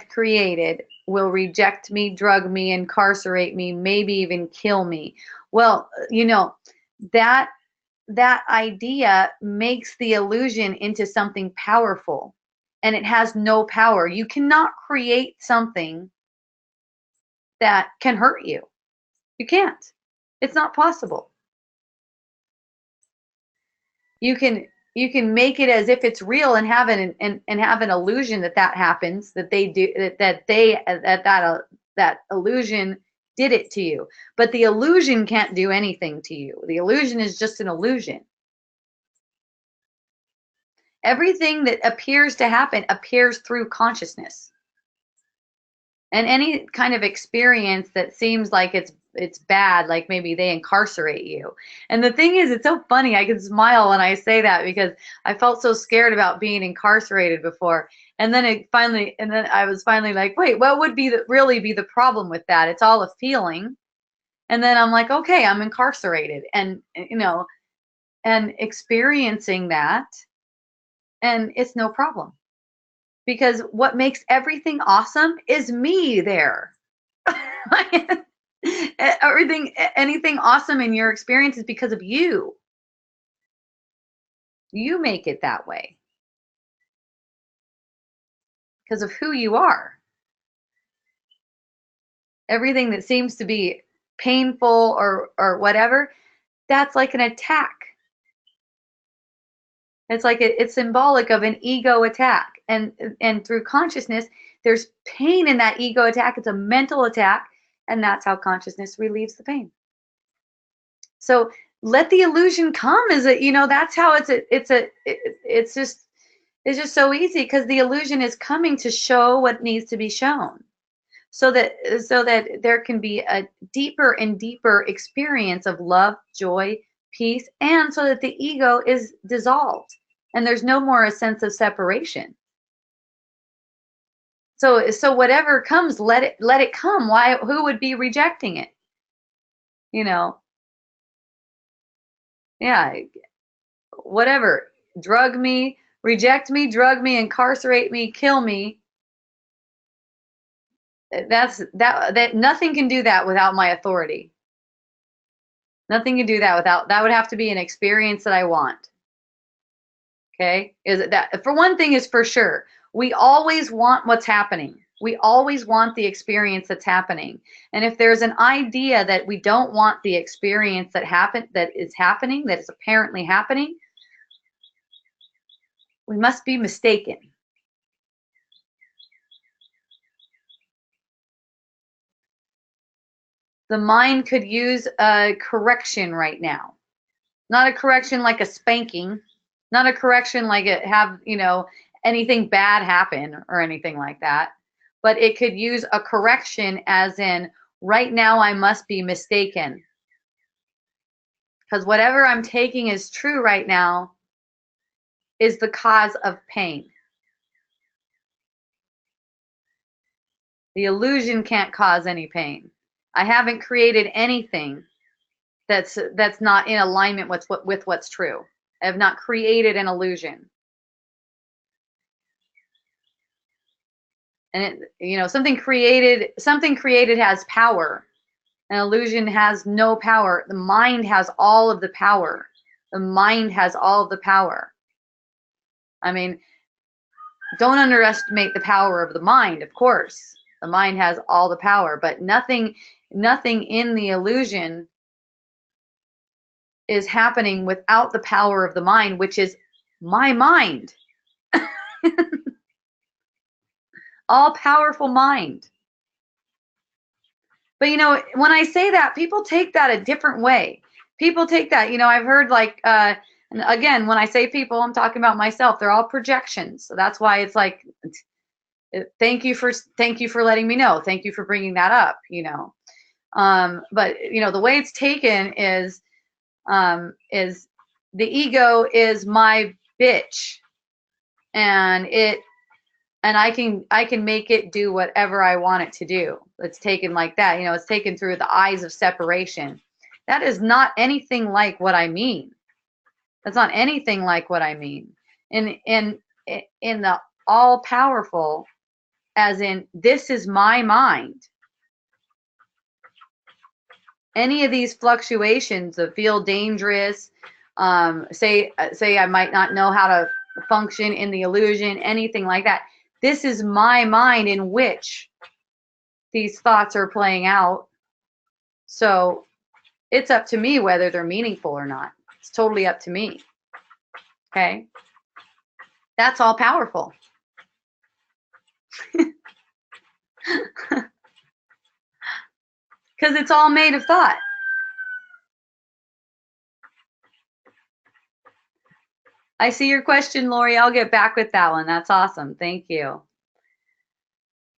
A: created will reject me, drug me, incarcerate me, maybe even kill me. Well, that idea makes the illusion into something powerful, and it has no power. You cannot create something that can hurt you. You can't. It's not possible. You can make it as if it's real and have an illusion that happens, that that illusion did it to you. But the illusion can't do anything to you. The illusion is just an illusion. Everything that appears to happen appears through consciousness. And any kind of experience that seems like it's bad, like maybe they incarcerate you. And the thing is, it's so funny. I can smile when I say that because I felt so scared about being incarcerated before. And then I was finally like, wait, what would really be the problem with that? It's all a feeling. And then I'm like, okay, I'm incarcerated, and and experiencing that, and it's no problem. Because what makes everything awesome is me there. Anything awesome in your experience is because of you. You make it that way. Because of who you are. Everything that seems to be painful or whatever, that's like an attack. It's like it's symbolic of an ego attack. And through consciousness, there's pain in that ego attack. It's a mental attack, and that's how consciousness relieves the pain. So let the illusion come. That's how it's just so easy, because the illusion is coming to show what needs to be shown, so that there can be a deeper and deeper experience of love, joy, peace, and so that the ego is dissolved and there's no more a sense of separation. So whatever comes, let it come. Who would be rejecting it? Yeah, whatever. Drug me, reject me, drug me, incarcerate me, kill me. That nothing can do that without my authority. Nothing can do that without. That would have to be an experience that I want. Okay? Is it that, for one thing is for sure, we always want what's happening. We always want the experience that's happening. And if there's an idea that we don't want the experience that is happening, that is apparently happening, we must be mistaken. The mind could use a correction right now. Not a correction like a spanking, not a correction like it have, anything bad happen or anything like that. But it could use a correction as in, right now I must be mistaken. Because whatever I'm taking as true right now is the cause of pain. The illusion can't cause any pain. I haven't created anything that's not in alignment with what's true. I have not created an illusion. And something created has power. An illusion has no power. The mind has all of the power. The mind has all of the power. I mean, don't underestimate the power of the mind, of course. The mind has all the power, but nothing in the illusion is happening without the power of the mind, which is my mind. All powerful mind. But when I say that, people take that a different way. People take that, I've heard and again, when I say people, I'm talking about myself. They're all projections. So that's why it's like, thank you for letting me know. Thank you for bringing that up, But the way it's taken is the ego is my bitch, and I can make it do whatever I want it to do. It's taken like that. It's taken through the eyes of separation. That is not anything like what I mean. That's not anything like what I mean. In the all powerful, as in, this is my mind. Any of these fluctuations that feel dangerous, say I might not know how to function in the illusion, anything like that. This is my mind in which these thoughts are playing out. So it's up to me whether they're meaningful or not. It's totally up to me. Okay? That's all powerful. Because it's all made of thought. I see your question, Lori. I'll get back with that one. That's awesome. Thank you.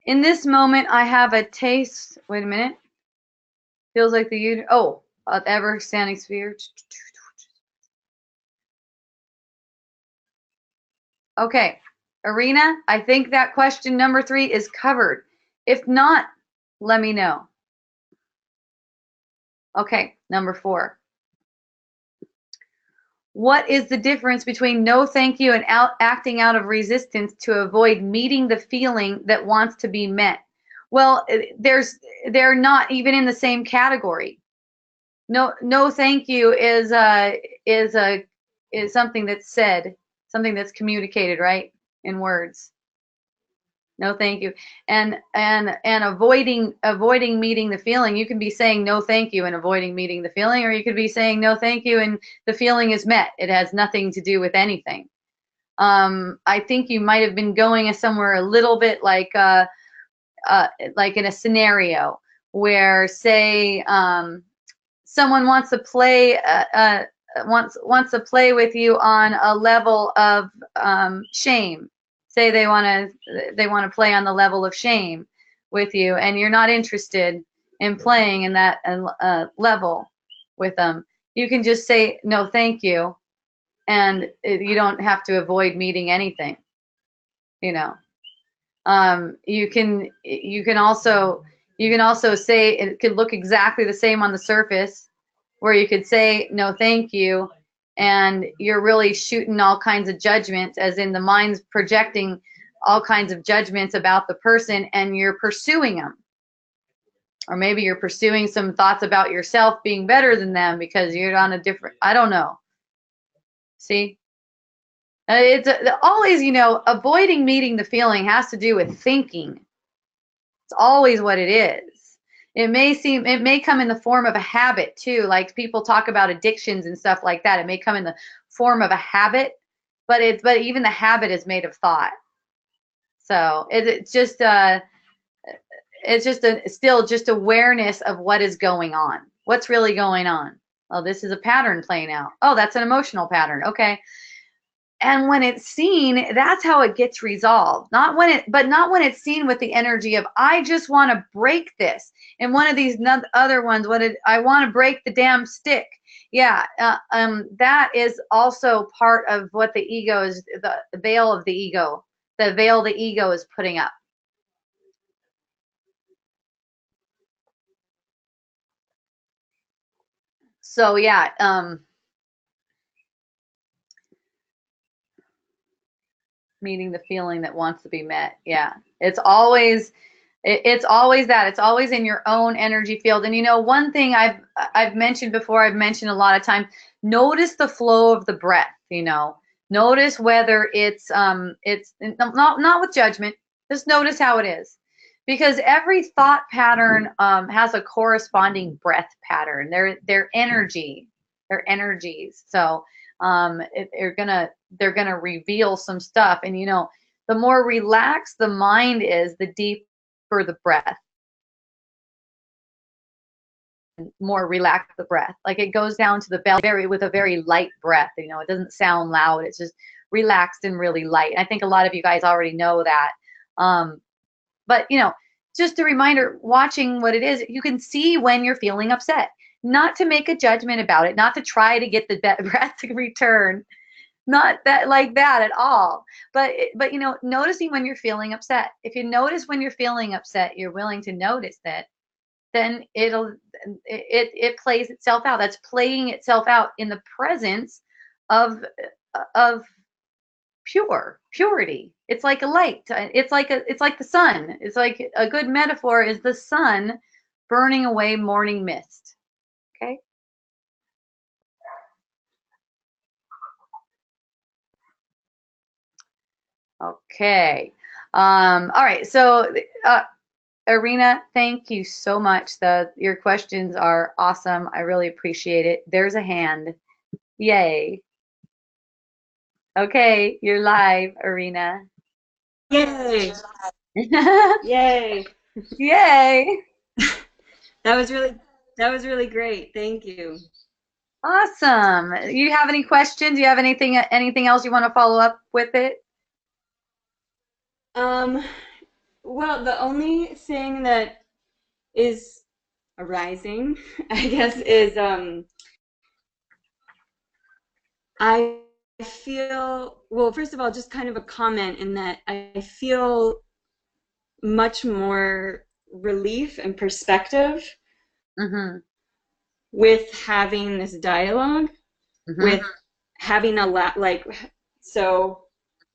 A: In this moment, I have a taste. Wait a minute. Feels like the ever-standing sphere. Okay, Arena, I think that question number 3 is covered. If not, let me know. Okay, number 4. What is the difference between no thank you and acting out of resistance to avoid meeting the feeling that wants to be met? Well, they're not even in the same category. No thank you is something that's said, something that's communicated, right, in words. No thank you. And avoiding meeting the feeling. You can be saying no thank you and avoiding meeting the feeling, or you could be saying no thank you and the feeling is met. It has nothing to do with anything. I think you might have been going somewhere a little bit like in a scenario where, say, someone wants to play wants to play with you on a level of shame. Say they want to play on the level of shame with you, and you're not interested in playing in that level with them. You can just say no, thank you, and you don't have to avoid meeting anything. You can also say, it could look exactly the same on the surface, where you could say no, thank you, and you're really shooting all kinds of judgments, as in the mind's projecting all kinds of judgments about the person, and you're pursuing them. Or maybe you're pursuing some thoughts about yourself being better than them because you're on a different, I don't know. See? It's always, avoiding meeting the feeling has to do with thinking. It's always what it is. It may come in the form of a habit too. Like people talk about addictions and stuff like that. It may come in the form of a habit, but even the habit is made of thought. So it's just still just awareness of what is going on. What's really going on? Oh, this is a pattern playing out. Oh, that's an emotional pattern. Okay. And when it's seen, that's how it gets resolved. Not when it's seen with the energy of, I just want to break this. And one of these other ones, I want to break the damn stick. Yeah, that is also part of what the ego is, the veil of the ego, the veil the ego is putting up. So yeah, meeting the feeling that wants to be met. Yeah, it's always that. It's always in your own energy field. And one thing I've mentioned before, I've mentioned a lot of times, notice the flow of the breath. Notice whether it's not with judgment. Just notice how it is, because every thought pattern has a corresponding breath pattern. They're energy. They're energies. So they're gonna reveal some stuff. And the more relaxed the mind is, the deeper the breath. More relaxed the breath. Like it goes down to the belly with a very light breath. It doesn't sound loud. It's just relaxed and really light. I think a lot of you guys already know that. But just a reminder, watching what it is, you can see when you're feeling upset. Not to make a judgment about it, not to try to get the breath to return, not that like that at all. But noticing when you're feeling upset. If you notice when you're feeling upset, you're willing to notice that, then it plays itself out. That's playing itself out in the presence of purity. It's like a light. It's like the sun. It's like a good metaphor is the sun burning away morning mist. Okay. Okay. All right. So, Irina, thank you so much. Your questions are awesome. I really appreciate it. There's a hand. Yay. Okay, you're live, Irina.
D: Yay! Yay!
A: Yay!
D: That was really great. Thank you.
A: Awesome. You have any questions? Do you have anything else you want to follow up with it?
D: Well, the only thing that is arising, I guess, is I feel, well, first of all, just kind of a comment in that I feel much more relief and perspective with having this dialogue, with having a lot, like, so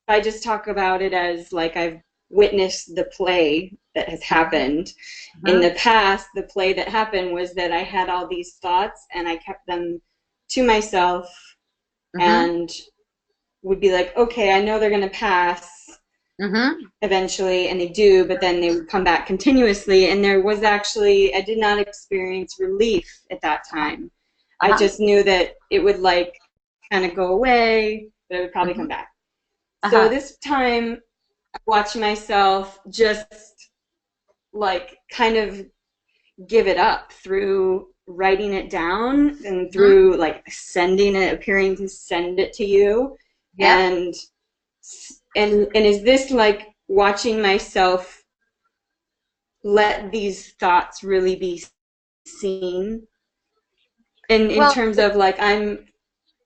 D: I just talk about it as like I've witnessed the play that has happened. In the past, the play that happened was that I had all these thoughts and I kept them to myself and would be like, okay, I know they're going to pass eventually, and they do, but then they would come back continuously. And there was actually, I did not experience relief at that time. I just knew that it would like kind of go away, but it would probably come back. So this time, I watched myself just like kind of give it up through writing it down and through like appearing to send it to you. And is this like watching myself let these thoughts really be seen? And in terms of like, I'm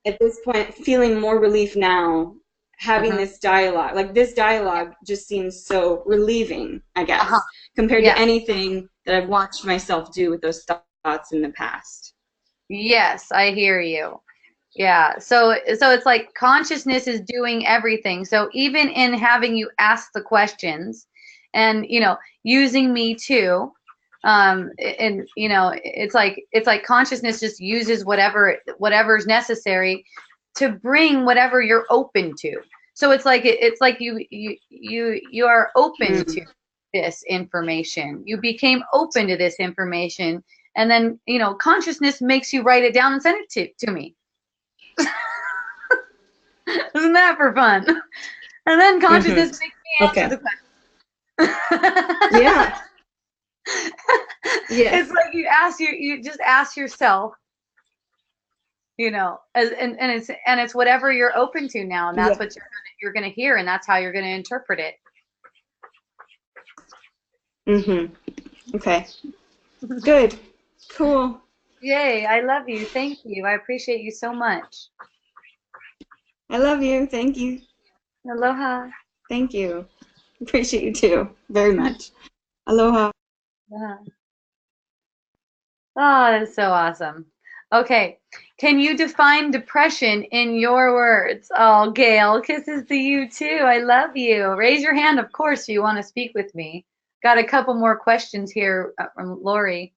D: at this point feeling more relief now, having this dialogue. Like this dialogue just seems so relieving, I guess, compared to anything that I've watched myself do with those thoughts in the past.
A: Yes, I hear you. Yeah. So it's like consciousness is doing everything. So even in having you ask the questions and, using me too, and it's like consciousness just uses whatever's necessary to bring whatever you're open to. So it's like you are open to this information. You became open to this information, and then consciousness makes you write it down and send it to me. Isn't that for fun? And then consciousness makes me answer the question.
D: Yeah. Yes.
A: It's like you just ask yourself, and it's whatever you're open to now, and that's what you're gonna hear, and that's how you're gonna interpret it.
D: Okay. Good. Cool.
A: Yay! I love you. Thank you. I appreciate you so much.
D: I love you. Thank you.
A: Aloha.
D: Thank you. Appreciate you too very much. Aloha.
A: Yeah. Oh, that's so awesome. Okay. Can you define depression in your words? Oh, Gail, kisses to you too. I love you. Raise your hand, of course, if you want to speak with me. Got a couple more questions here from Lori.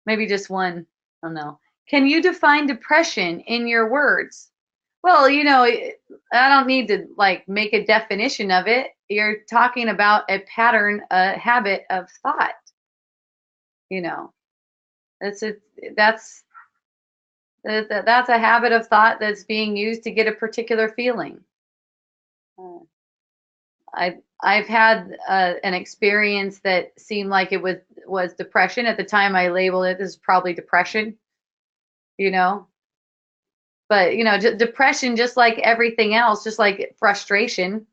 A: Maybe just one. I don't know. Can you define depression in your words? Well, I don't need to make a definition of it. You're talking about a pattern, a habit of thought. That's a habit of thought that's being used to get a particular feeling. I've had an experience that seemed like it was depression. At the time I labeled it as probably depression, But, depression, just like everything else, just like frustration,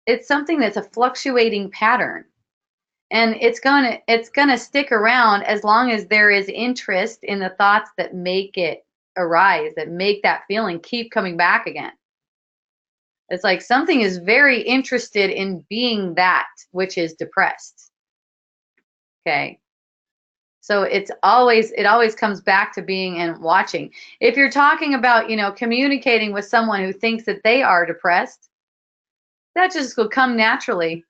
A: it's something that's a fluctuating pattern. And it's gonna stick around as long as there is interest in the thoughts that make it arise, that make that feeling keep coming back again. It's like something is very interested in being that which is depressed. Okay. So it always comes back to being and watching. If you're talking about, communicating with someone who thinks that they are depressed, that just will come naturally.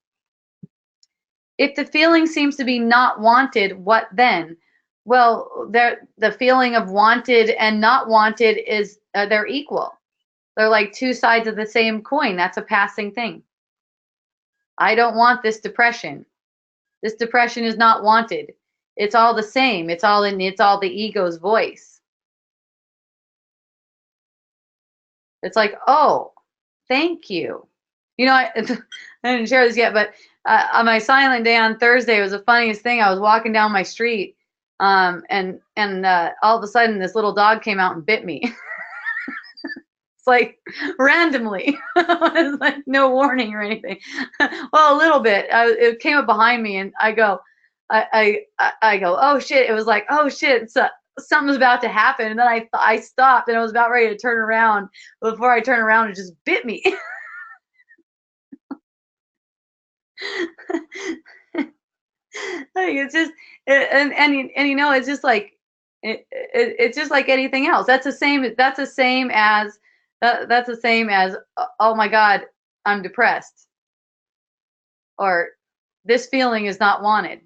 A: If the feeling seems to be not wanted, what then? Well, the feeling of wanted and not wanted is they're equal. They're like two sides of the same coin. That's a passing thing. I don't want this depression. This depression is not wanted. It's all the same. It's all the ego's voice. It's like, oh, thank you. I didn't share this yet, but on my silent day on Thursday, it was the funniest thing. I was walking down my street, and all of a sudden, this little dog came out and bit me. It's like randomly. It's like no warning or anything. Well, a little bit. It came up behind me, and I go, oh shit! It was like, oh shit! Something's about to happen, and then I stopped, and I was about ready to turn around. Before I turned around, it just bit me. It's just, it's just like it's just like anything else. That's the same as oh my God, I'm depressed, or this feeling is not wanted.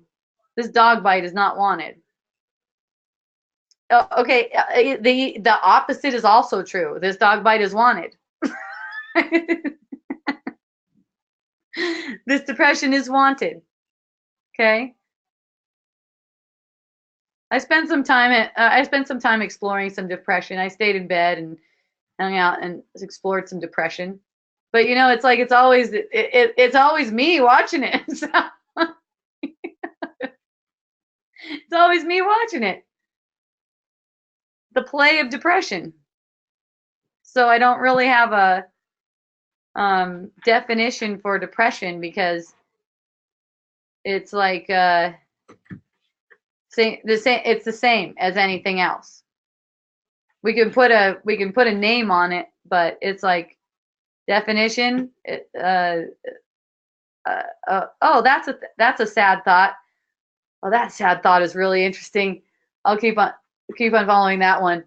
A: This dog bite is not wanted. Okay, the opposite is also true. This dog bite is wanted. This depression is wanted. Okay. I spent some time exploring some depression. I stayed in bed and hung out and explored some depression. But it's like it's always me watching it. So it's always me watching it. The play of depression. So I don't really have a definition for depression, because it's like it's the same as anything else. We can put a name on it, but it's like definition. Oh, that's a sad thought. Oh, that sad thought is really interesting. I'll keep on following that one.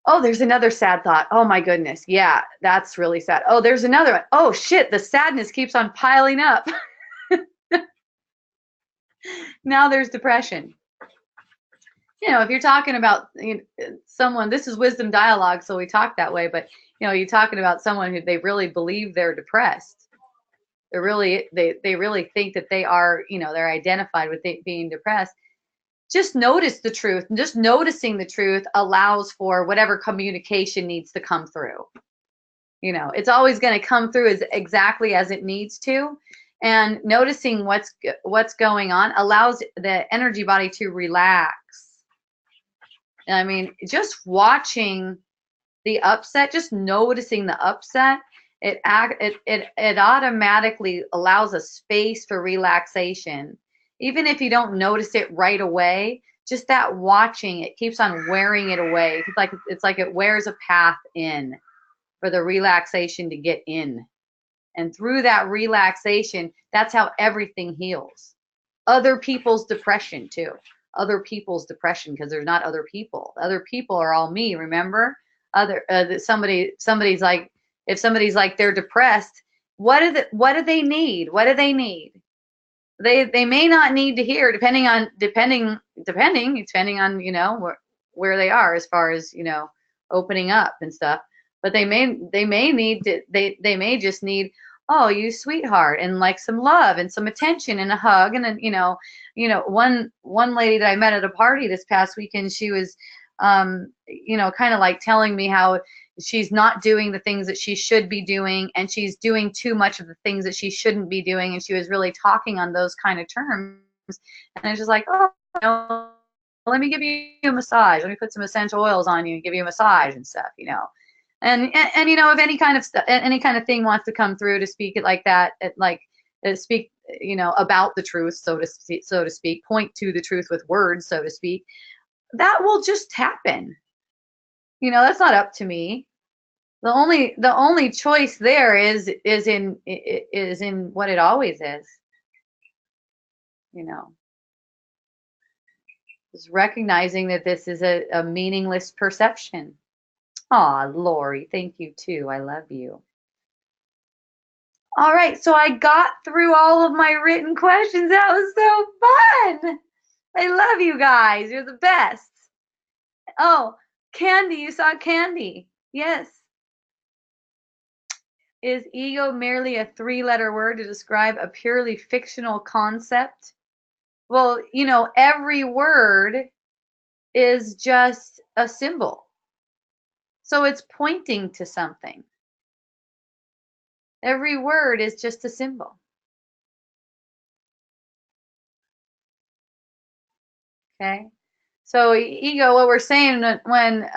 A: Oh, there's another sad thought. Oh my goodness. Yeah, that's really sad. Oh, there's another one. Oh shit, the sadness keeps on piling up. Now there's depression. if you're talking about someone, this is wisdom dialogue, so we talk that way, but you're talking about someone who they really believe they're depressed. They really think that they are, they're identified with being depressed. Just notice the truth, and just noticing the truth allows for whatever communication needs to come through. It's always going to come through exactly as it needs to. And noticing what's going on allows the energy body to relax. I mean, just watching the upset, just noticing the upset, it automatically allows a space for relaxation. Even if you don't notice it right away, just that watching, it keeps on wearing it away. It's like it wears a path in for the relaxation to get in. And through that relaxation, that's how everything heals. Other people's depression too. Other people's depression, because there's not other people. Other people are all me, remember? Somebody's like, if somebody's like they're depressed, what do they need? What do they need? They may not need to hear, depending on where they are as far as opening up and stuff. But they may need to, they may just need, oh, you sweetheart, and like some love and some attention and a hug. And then one lady that I met at a party this past weekend, she was kind of like telling me how she's not doing the things that she should be doing, and she's doing too much of the things that she shouldn't be doing, and she was really talking on those kind of terms. And I was just like, oh, let me give you a massage, let me put some essential oils on you and give you a massage and stuff, and if any kind of thing wants to come through to speak it like that, speak about the truth, so to speak, point to the truth with words, so to speak, that will just happen. That's not up to me. The only choice there is in what it always is. Just recognizing that this is a meaningless perception. Aw, Lori, thank you too. I love you. All right, so I got through all of my written questions. That was so fun. I love you guys. You're the best. Oh, Candy, you saw Candy. Yes. Is ego merely a three-letter word to describe a purely fictional concept? Well, every word is just a symbol. So it's pointing to something. Every word is just a symbol. Okay? So ego, what we're saying when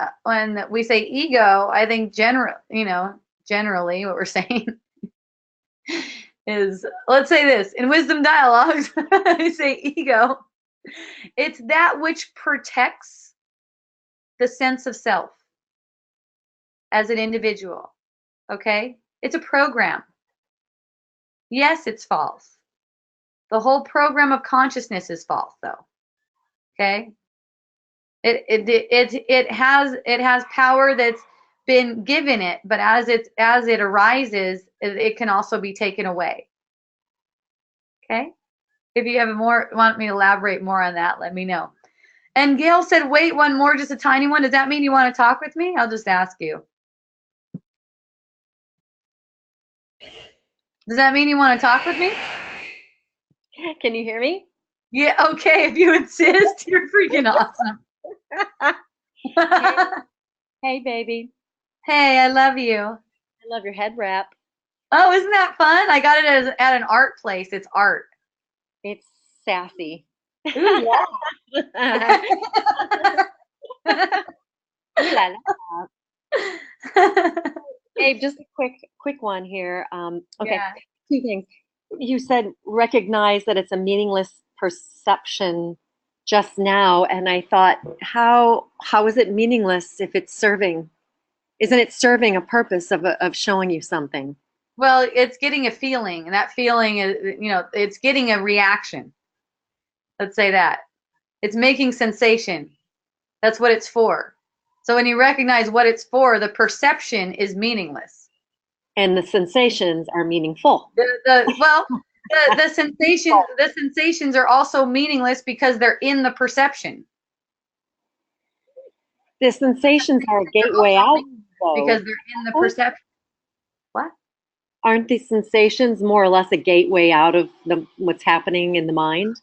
A: we say ego, I think generally what we're saying is, let's say this, in wisdom dialogues, I say ego, it's that which protects the sense of self as an individual. Okay? It's a program. Yes, it's false. The whole program of consciousness is false, though. Okay? It has power that's been given it, but as it arises, it can also be taken away. Okay? If you want me to elaborate more on that, let me know. And Gail said, wait, one more, just a tiny one. Does that mean you want to talk with me? I'll just ask you. Does that mean you want to talk with me?
E: Can you hear me?
A: Yeah, okay, if you insist. You're freaking awesome.
E: Hey, baby.
A: Hey, I love you.
E: I love your head wrap.
A: Oh, isn't that fun? I got it at an art place. It's art.
E: It's sassy.
A: Ooh, yeah.
E: Abe, just a quick one here. Okay,
A: Yeah.
E: 2 things. You said recognize that it's a meaningless perception just now, and I thought, how is it meaningless if it's serving? Isn't it serving a purpose of showing you something?
A: Well, it's getting a feeling, and that feeling is, it's getting a reaction. Let's say that. It's making sensation. That's what it's for. So when you recognize what it's for, the perception is meaningless.
E: And the sensations are meaningful.
A: The sensations are also meaningless because they're in the perception.
E: The sensations are a gateway out, though.
A: because they're in the perception. What?
E: Aren't these sensations more or less a gateway out of what's happening in the mind?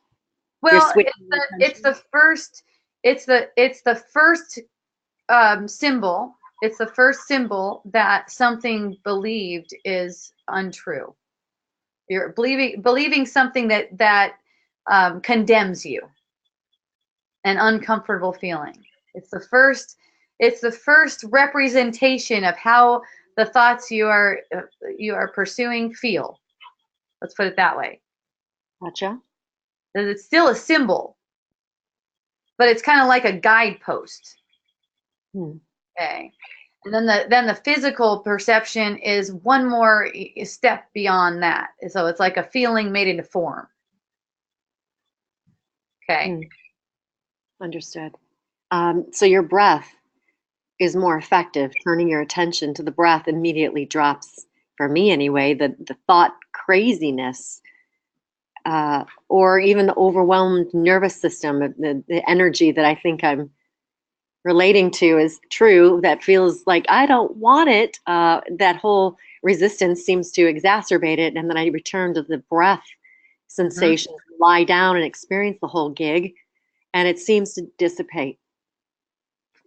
A: Well, it's the first symbol. It's the first symbol that something believed is untrue. You're believing something that condemns you, an uncomfortable feeling. It's the first representation of how the thoughts you are pursuing feel. Let's put it that way.
E: Gotcha.
A: It's still a symbol, but it's kind of like a guidepost. Okay. And then the physical perception is one more step beyond that. So it's like a feeling made into form. Okay.
E: Understood. So your breath is more effective. Turning your attention to the breath immediately drops, for me anyway, the thought craziness, or even the overwhelmed nervous system, the energy that I think I'm relating to is true, that feels like I don't want it. That whole resistance seems to exacerbate it. And then I return to the breath sensation, lie down and experience the whole gig. And it seems to dissipate.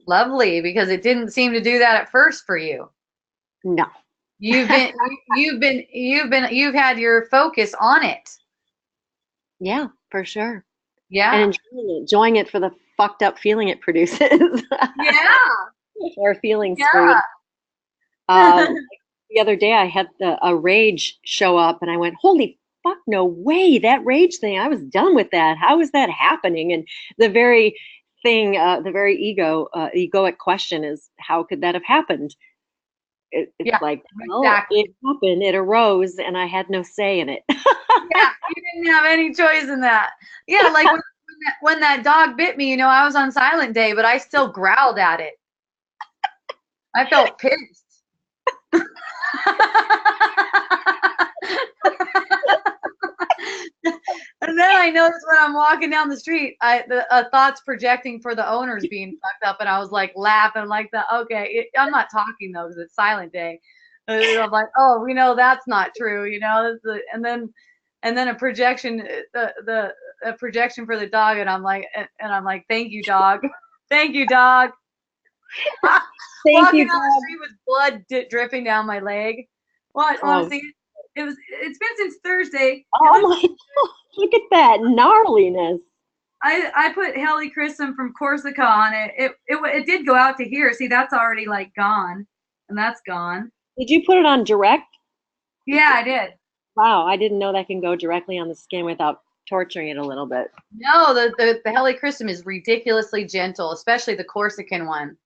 A: Lovely, because it didn't seem to do that at first for you.
E: No.
A: You've had your focus on it.
E: Yeah, for sure.
A: Yeah.
E: And enjoying it for the fucked up feeling it produces.
A: Yeah.
E: Or feelings.
A: Yeah.
E: The other day I had a rage show up and I went, holy fuck, no way, that rage thing, I was done with that. How is that happening? And the very thing, the very egoic question is, how could that have happened? It's like, well, exactly. It happened, it arose, and I had no say in it.
A: Yeah, you didn't have any choice in that. Yeah, like when that dog bit me, I was on silent day, but I still growled at it. I felt pissed. And then I noticed when I'm walking down the street, the thoughts projecting for the owners being fucked up, and I was like laughing like that. Okay, I'm not talking though because it's silent day. I'm like, oh, we know that's not true, and then a projection, a projection for the dog, and I'm like, thank you, dog, thank you, dog. Walking down the street with blood dripping down my leg. Want to see it? It's been since Thursday.
E: Oh my God, look at that gnarliness.
A: I put helichrysum from Corsica on it. It did go out to here. See, that's already like gone, and that's gone.
E: Did you put it on direct?
A: Yeah, I did.
E: Wow, I didn't know that can go directly on the skin without torturing it a little bit.
A: No, the helichrysum is ridiculously gentle, especially the Corsican one.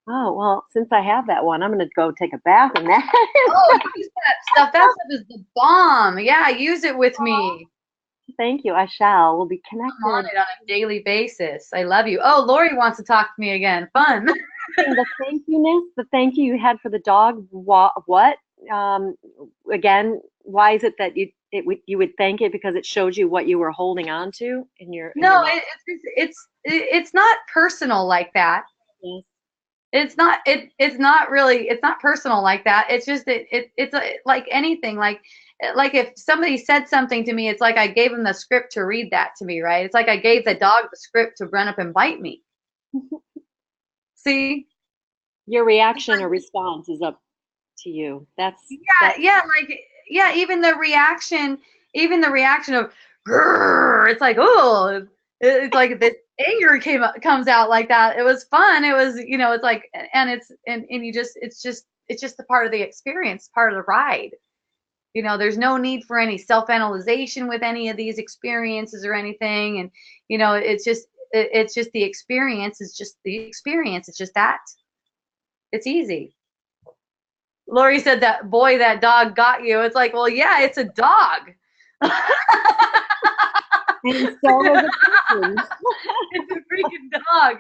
E: Oh, well, since I have that one, I'm going to go take a bath in that.
A: Oh, use that stuff. That stuff is the bomb. Yeah, use it with me.
E: Thank you. I shall. We'll be connected.
A: I'm on it on a daily basis. I love you. Oh, Lori wants to talk to me again. Fun.
E: The thank you-ness, the thank you had for the dog. What? Again, why is it that you would thank it because it showed you what you were holding on to in your?
A: No, it's not personal like that.
E: Yes.
A: It's not personal like that. It's just it's like anything, like if somebody said something to me, it's like I gave them the script to read that to me, right? It's like I gave the dog the script to run up and bite me. See,
E: your reaction or response is up to you.
A: Even the reaction of grrr, it's like, oh, it's like the anger comes out like that. It was fun. It was, it's like, and it's just a part of the experience, part of the ride. There's no need for any self-analyzation with any of these experiences or anything. And, it's just the experience. It's just the experience. It's just that. It's easy. Lori said that, boy, that dog got you. It's like, well, yeah, it's a dog.
E: And so is a person.
A: It's a freaking dog.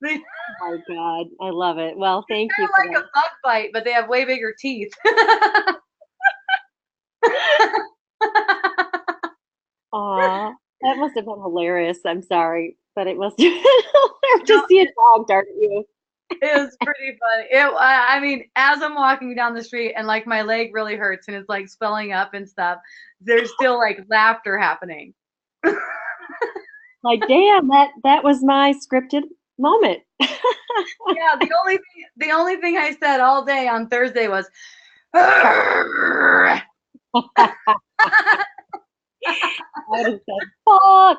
E: Oh my God, I love it. Well, thank you.
A: They're like a bug bite, but they have way bigger teeth.
E: Aw, that must have been hilarious. I'm sorry, but it must have been hilarious to see a dog dart at you.
A: It was pretty funny. I mean, as I'm walking down the street and like my leg really hurts and it's like swelling up and stuff, there's still like laughter happening.
E: Like, damn, that was my scripted moment.
A: Yeah, the only thing I said all day on Thursday was
E: I would have said, fuck.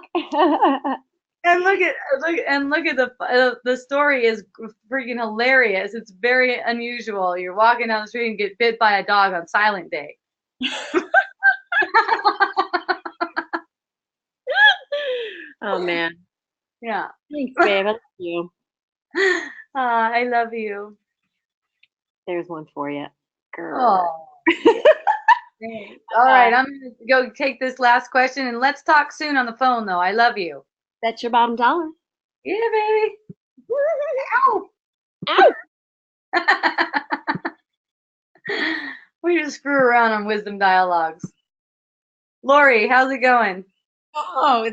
A: and look at the story is freaking hilarious. It's very unusual. You're walking down the street and get bit by a dog on Silent Day.
E: Oh man.
A: Yeah.
E: Thanks, babe. I love you.
A: I love you.
E: There's one for you. Girl.
A: Oh. All right, I'm gonna go take this last question and let's talk soon on the phone though. I love you.
E: That's your bottom dollar.
A: Yeah, baby. Ow.
E: Ow.
A: We just screw around on Wisdom Dialogues. Lori, how's it going?
B: Oh,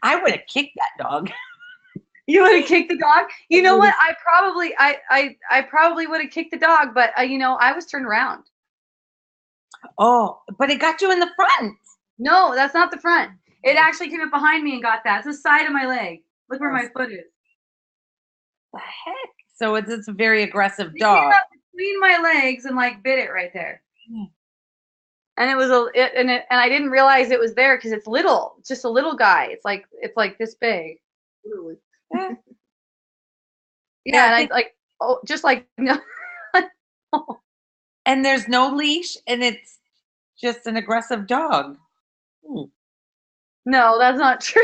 B: I would have kicked that dog.
A: You would have kicked the dog? You know what? I probably would have kicked the dog, but I was turned around.
B: Oh, but it got you in the front.
A: No, that's not the front. It actually came up behind me and got that. It's the side of my leg. Look where my foot is.
B: The heck? So it's a very aggressive
A: It
B: dog.
A: came up between my legs and like bit it right there.
B: Yeah.
A: And it was and I didn't realize it was there because it's little, just a little guy. It's like this big.
B: Yeah.
A: Yeah, and I like just like no.
B: And there's no leash, and it's just an aggressive dog.
A: No, that's not true.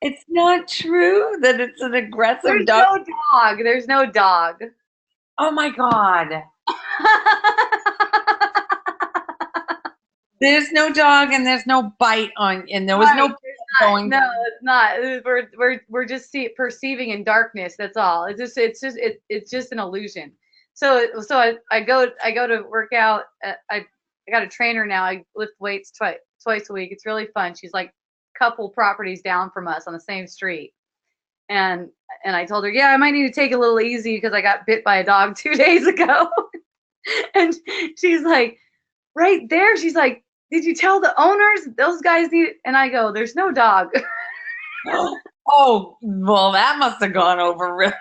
B: It's not true that it's an aggressive
A: There's
B: dog.
A: no dog. There's no dog.
B: Oh my God. There's no dog, and there's no bite on, and there was no going.
A: No, it's not. We're just perceiving in darkness. That's all. It's just an illusion. So I go to work out. I got a trainer now. I lift weights twice a week. It's really fun. She's like a couple properties down from us on the same street. And I told her, yeah, I might need to take it a little easy because I got bit by a dog 2 days ago. And she's like, right there. She's like, did you tell the owners those guys need it? And I go, there's no dog.
B: Oh, well, that must have gone over really.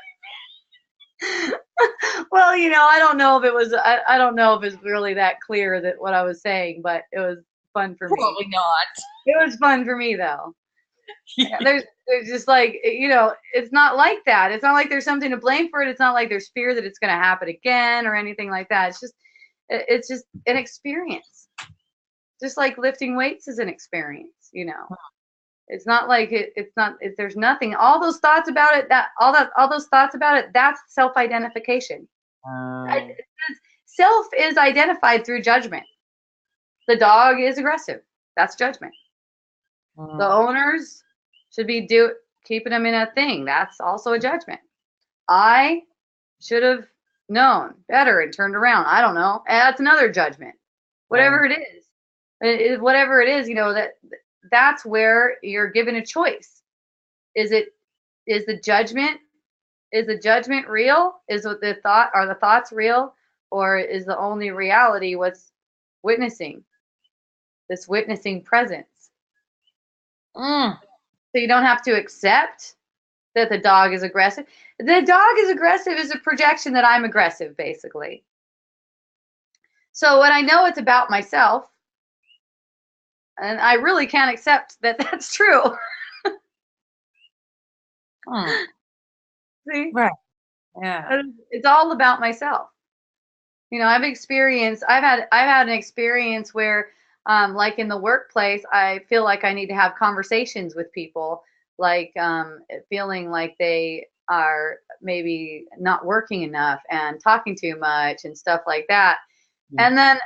A: Well, I don't know if it was. I don't know if it's really that clear that what I was saying, but it was fun for me.
B: Probably not.
A: It was fun for me though. Yeah, there's just like it's not like that. It's not like there's something to blame for it. It's not like there's fear that it's going to happen again or anything like that. It's just an experience. Just like lifting weights is an experience, It's not like there's nothing. All those thoughts about it, that's self-identification. Self is identified through judgment. The dog is aggressive. That's judgment. The owners should be keeping them in a thing. That's also a judgment. I should have known better and turned around. I don't know. That's another judgment. Whatever it is, that's where you're given a choice. Is the judgment real? Are the thoughts real, or is the only reality what's witnessing presence? So you don't have to accept that the dog is aggressive. The dog is aggressive is a projection that I'm aggressive, basically. So when I know it's about myself, and I really can't accept that that's true. See?
B: Right. Yeah.
A: It's all about myself. I've had an experience where, like in the workplace, I feel like I need to have conversations with people, like feeling like they are maybe not working enough and talking too much and stuff like that. And then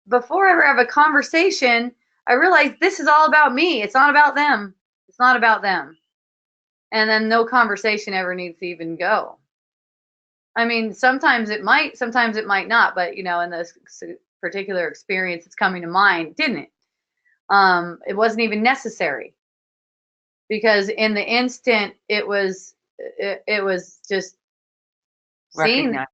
A: before I ever have a conversation, I realize this is all about me. It's not about them. It's not about them. And then no conversation ever needs to even go. I mean, sometimes it might not, but in this particular experience that's coming to mind, didn't it? It wasn't even necessary, because in the instant it was it was just seeing
B: Recognize.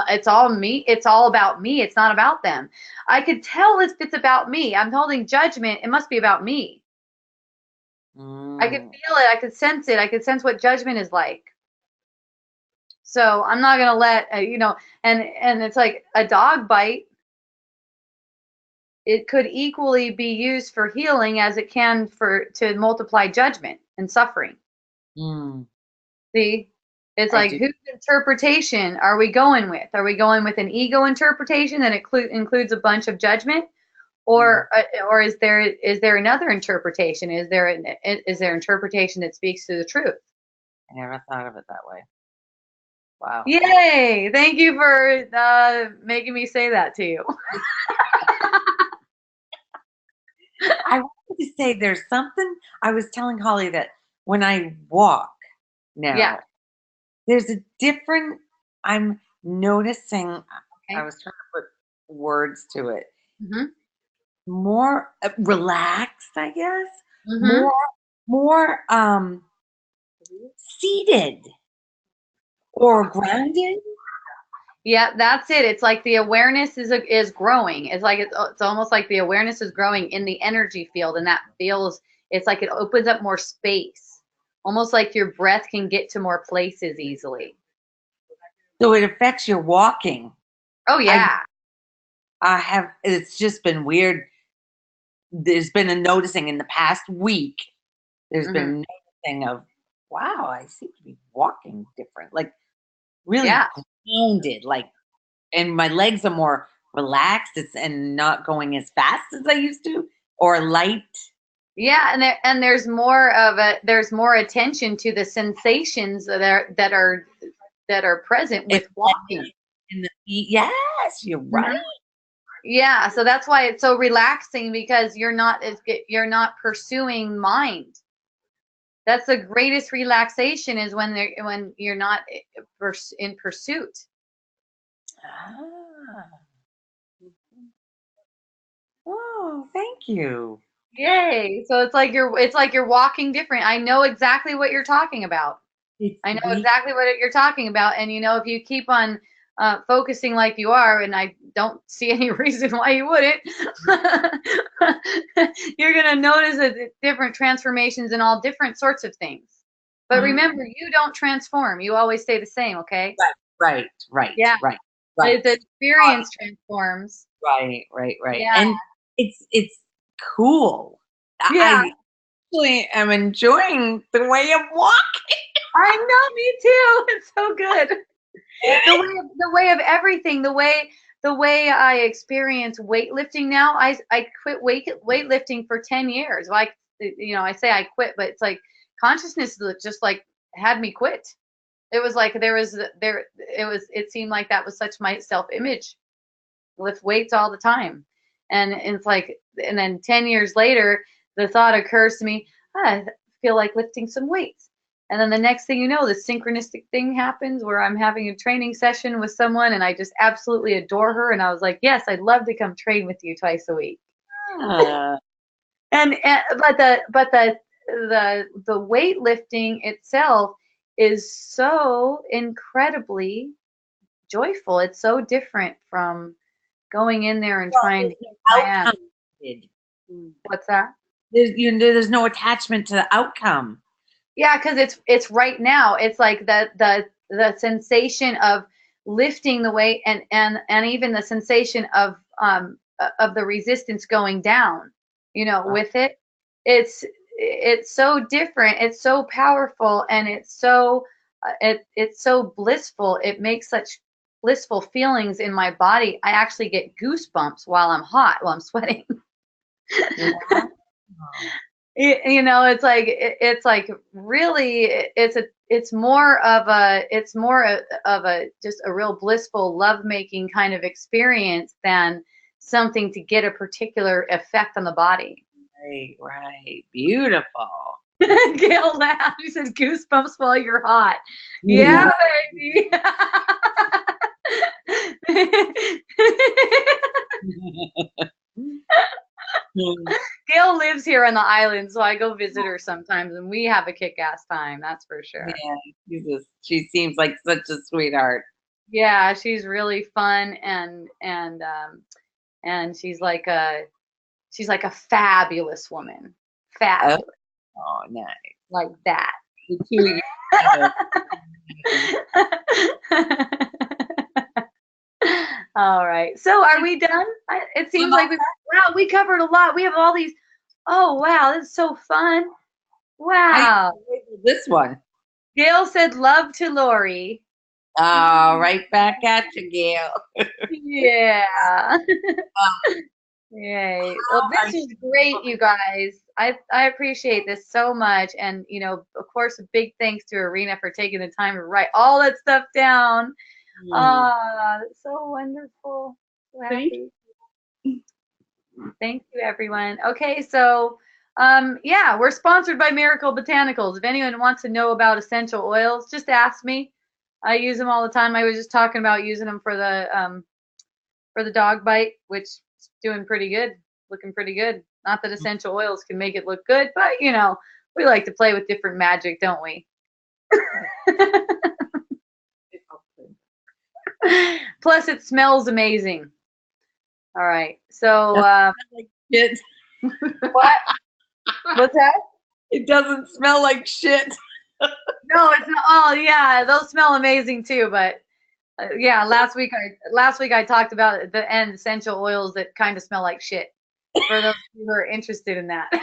A: it's all me. It's all about me. It's not about them. I could tell if it's about me. I'm holding judgment. It must be about me. I could feel it. I could sense it. I could sense what judgment is like. So I'm not gonna let and it's like a dog bite. It could equally be used for healing as it can to multiply judgment and suffering. See, it's like whose interpretation are we going with? Are we going with an ego interpretation that includes a bunch of judgment, or is there another interpretation? Is there interpretation that speaks to the truth?
B: I never thought of it that way. Wow.
A: Yay! Thank you for making me say that to you.
B: I wanted to say there's something I was telling Holly that when I walk now, there's a different, I'm noticing, I was trying to put words to it, more relaxed, I guess, more seated or grounded.
A: Yeah, that's it. It's like the awareness is growing. It's like it's almost like the awareness is growing in the energy field, and that feels, it's like it opens up more space, almost like your breath can get to more places easily.
B: So it affects your walking.
A: Oh yeah.
B: I have. It's just been weird. There's been a noticing in the past week. There's been noticing of, wow, I seem to be walking different, like really grounded, like, and my legs are more relaxed. And not going as fast as I used to, or light.
A: Yeah, and there's more attention to the sensations that are present with walking.
B: In the feet. Yes, you're right.
A: Yeah, so that's why it's so relaxing, because you're not pursuing mind. That's the greatest relaxation, is when you're not in pursuit.
B: Oh, thank you.
A: Yay! So it's like you're walking different. I know exactly what you're talking about. I know exactly what you're talking about, and if you keep on focusing like you are, and I don't see any reason why you wouldn't, you're gonna notice different transformations in all different sorts of things. But remember, you don't transform. You always stay the same. Okay?
B: Right.
A: Yeah.
B: Right.
A: The experience transforms.
B: Right.
A: Yeah.
B: And it's cool.
A: Yeah.
B: I actually am enjoying the way I'm walking.
A: I know, me too. It's so good. The way of everything. The way I experience weightlifting now. I quit weightlifting for 10 years. Like, I say I quit, but it's like consciousness just like had me quit. It was like it seemed like that was such my self-image. Lift weights all the time. And it's like, and then 10 years later, the thought occurs to me, I feel like lifting some weights. And then the next thing you know, the synchronistic thing happens where I'm having a training session with someone, and I just absolutely adore her. And I was like, yes, I'd love to come train with you twice a week. But the weightlifting itself is so incredibly joyful. It's so different from going in there and trying to keep my ass. What's that?
B: There's no attachment to the outcome.
A: Yeah, because it's right now. It's like the sensation of lifting the weight, and even the sensation of the resistance going down. With it, it's so different. It's so powerful, and it's so blissful. It makes such blissful feelings in my body. I actually get goosebumps while I'm sweating. It's like really, it's more of a just a real blissful lovemaking kind of experience than something to get a particular effect on the body.
B: Right. Beautiful.
A: Gail laughed. She said, goosebumps while you're hot. Yeah, baby. Gail lives here on the island, so I go visit her sometimes, and we have a kick-ass time. That's for sure.
B: Yeah, she seems like such a sweetheart.
A: Yeah, she's really fun, and she's like a fabulous woman. Fabulous.
B: Oh, nice.
A: Like that.
B: The two of you.
A: All right. So are we done? It seems like we covered a lot. We have all these. Oh, wow. This is so fun. Wow.
B: This one.
A: Gail said love to Lori.
B: Oh, right back at you, Gail.
A: Yeah. Yay. Well, this is great, you guys. I appreciate this so much. And, of course, a big thanks to Irina for taking the time to write all that stuff down. That's so wonderful. So happy. Thank you, everyone. Okay, so we're sponsored by Miracle Botanicals. If anyone wants to know about essential oils, just ask me. I use them all the time. I was just talking about using them for the dog bite, which is doing pretty good, looking pretty good. Not that essential oils can make it look good, but we like to play with different magic, don't we? Plus, it smells amazing. All right. So,
B: what?
A: What's that?
B: It doesn't smell like shit.
A: No, it's not. Oh, yeah, those smell amazing too. But last week I talked about at the end essential oils that kind of smell like shit. For those who are interested in that, and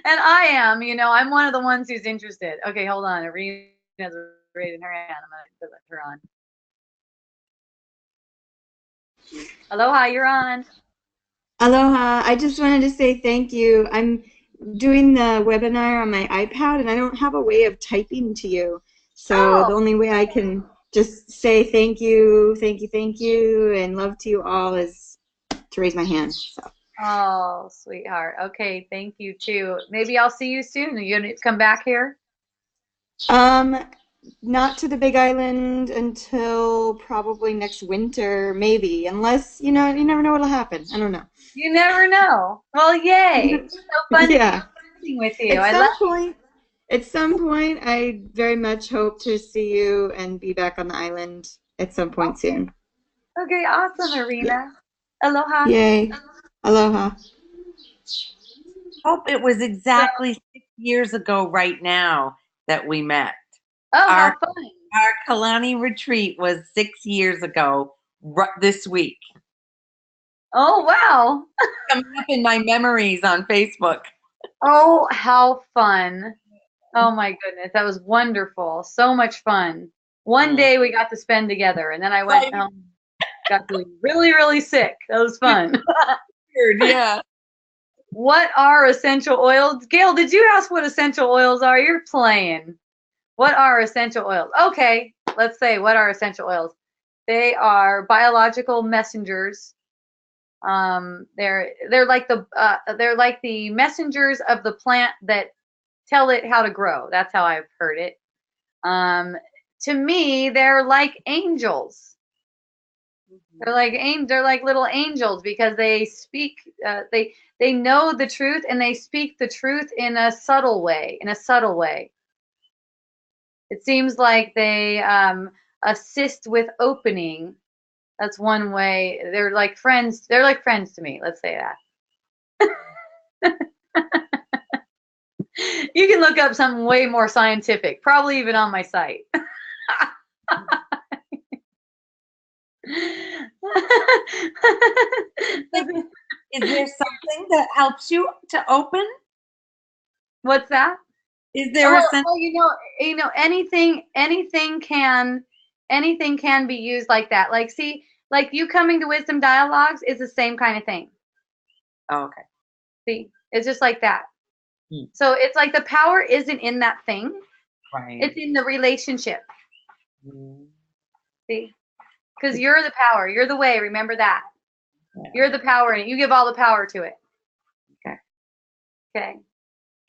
A: I am. I'm one of the ones who's interested. Okay, hold on. Irina's raising her hand. I'm gonna put her on. Aloha, you're on.
D: Aloha. I just wanted to say thank you. I'm doing the webinar on my iPad, and I don't have a way of typing to you. So the only way I can just say thank you, and love to you all is to raise my hand. So.
A: Oh, sweetheart. Okay, thank you too. Maybe I'll see you soon. Are you gonna come back here?
D: Not to the Big Island until probably next winter, maybe. Unless, you never know what'll happen. I don't know.
A: You never know. Well, yay. It's so fun to be with you.
D: At some point, I very much hope to see you and be back on the island at some point soon.
A: Okay, awesome, Irina. Aloha.
D: Yay. Aloha.
B: Hope it was exactly 6 years ago right now that we met.
A: Oh, how fun.
B: Our Kalani retreat was 6 years ago this week.
A: Oh, wow.
B: Coming up in my memories on Facebook.
A: Oh, how fun. Oh, my goodness. That was wonderful. So much fun. One day we got to spend together, and then I went home, got really, really, really sick. That was fun.
B: Yeah.
A: What are essential oils? Gail, did you ask what essential oils are? You're playing. What are essential oils? Okay, let's say what are essential oils? They are biological messengers. They're like the messengers of the plant that tell it how to grow. That's how I've heard it. To me, they're like angels. They're like little angels because they speak. They know the truth and they speak the truth in a subtle way. It seems like they assist with opening. That's one way. They're like friends. They're like friends to me. Let's say that. You can look up something way more scientific, probably even on my site.
B: Is there something that helps you to open?
A: What's that?
B: Is there a sense?
A: Well, anything can be used like that. Like, see, like you coming to Wisdom Dialogues is the same kind of thing.
B: Oh, okay.
A: See, it's just like that. So it's like the power isn't in that thing.
B: Right.
A: It's in the relationship. See? Because you're the power. You're the way. Remember that. Yeah. You're the power in it. You give all the power to it. Okay.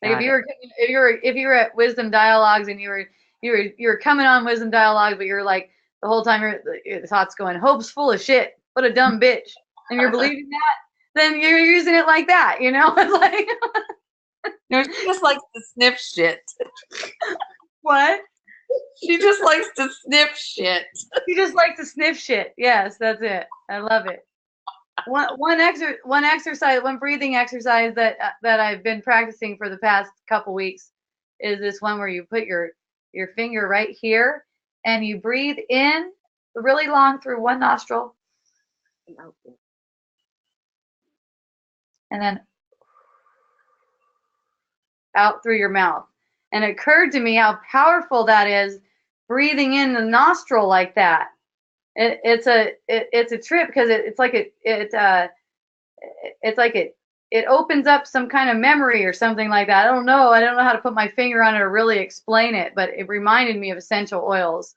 A: Like if you were at Wisdom Dialogues and you were coming on Wisdom Dialogues, but you're like the whole time your thoughts going, Hope's full of shit. What a dumb bitch. And you're believing that, then you're using it like that, you know? It's like,
B: No, she just likes to sniff shit.
A: what?
B: She just likes to sniff shit.
A: You just like to sniff shit. Yes, that's it. I love it. One breathing exercise that I've been practicing for the past couple weeks is this one where you put your finger right here and you breathe in really long through one nostril and then out through your mouth. And it occurred to me how powerful that is, breathing in the nostril like that. It's a trip because it opens up some kind of memory or something like that. I don't know how to put my finger on it or really explain it, but it reminded me of essential oils.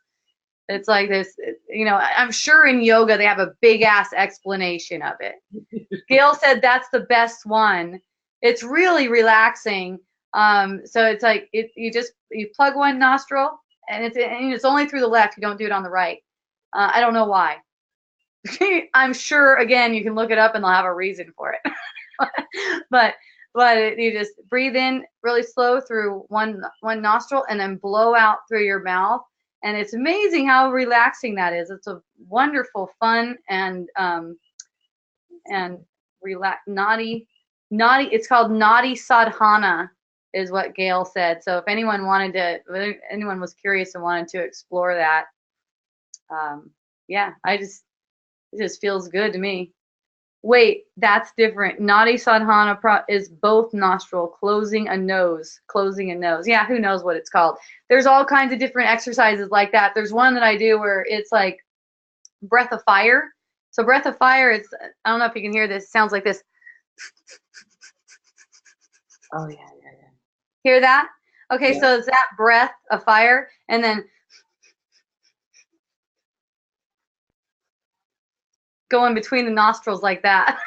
A: It's like this, you know, I'm sure in yoga they have a big ass explanation of it. Gail said that's the best one. It's really relaxing. So it's like you plug one nostril and it's only through the left. You don't do it on the right. I don't know why. I'm sure, again, you can look it up and they'll have a reason for it. but you just breathe in really slow through one nostril and then blow out through your mouth. And it's amazing how relaxing that is. It's a wonderful, fun, and nadi. It's called Nadi Sadhana, is what Gail said. So if anyone was curious and wanted to explore that, yeah, it just feels good to me. Wait, that's different. Nadi Sadhana is both nostril, closing a nose. Yeah, who knows what it's called. There's all kinds of different exercises like that. There's one that I do where it's like breath of fire. So breath of fire, I don't know if you can hear this, sounds like this.
B: Oh, yeah.
A: Hear that? Okay,
B: yeah.
A: So it's that breath of fire, and then going between the nostrils like that.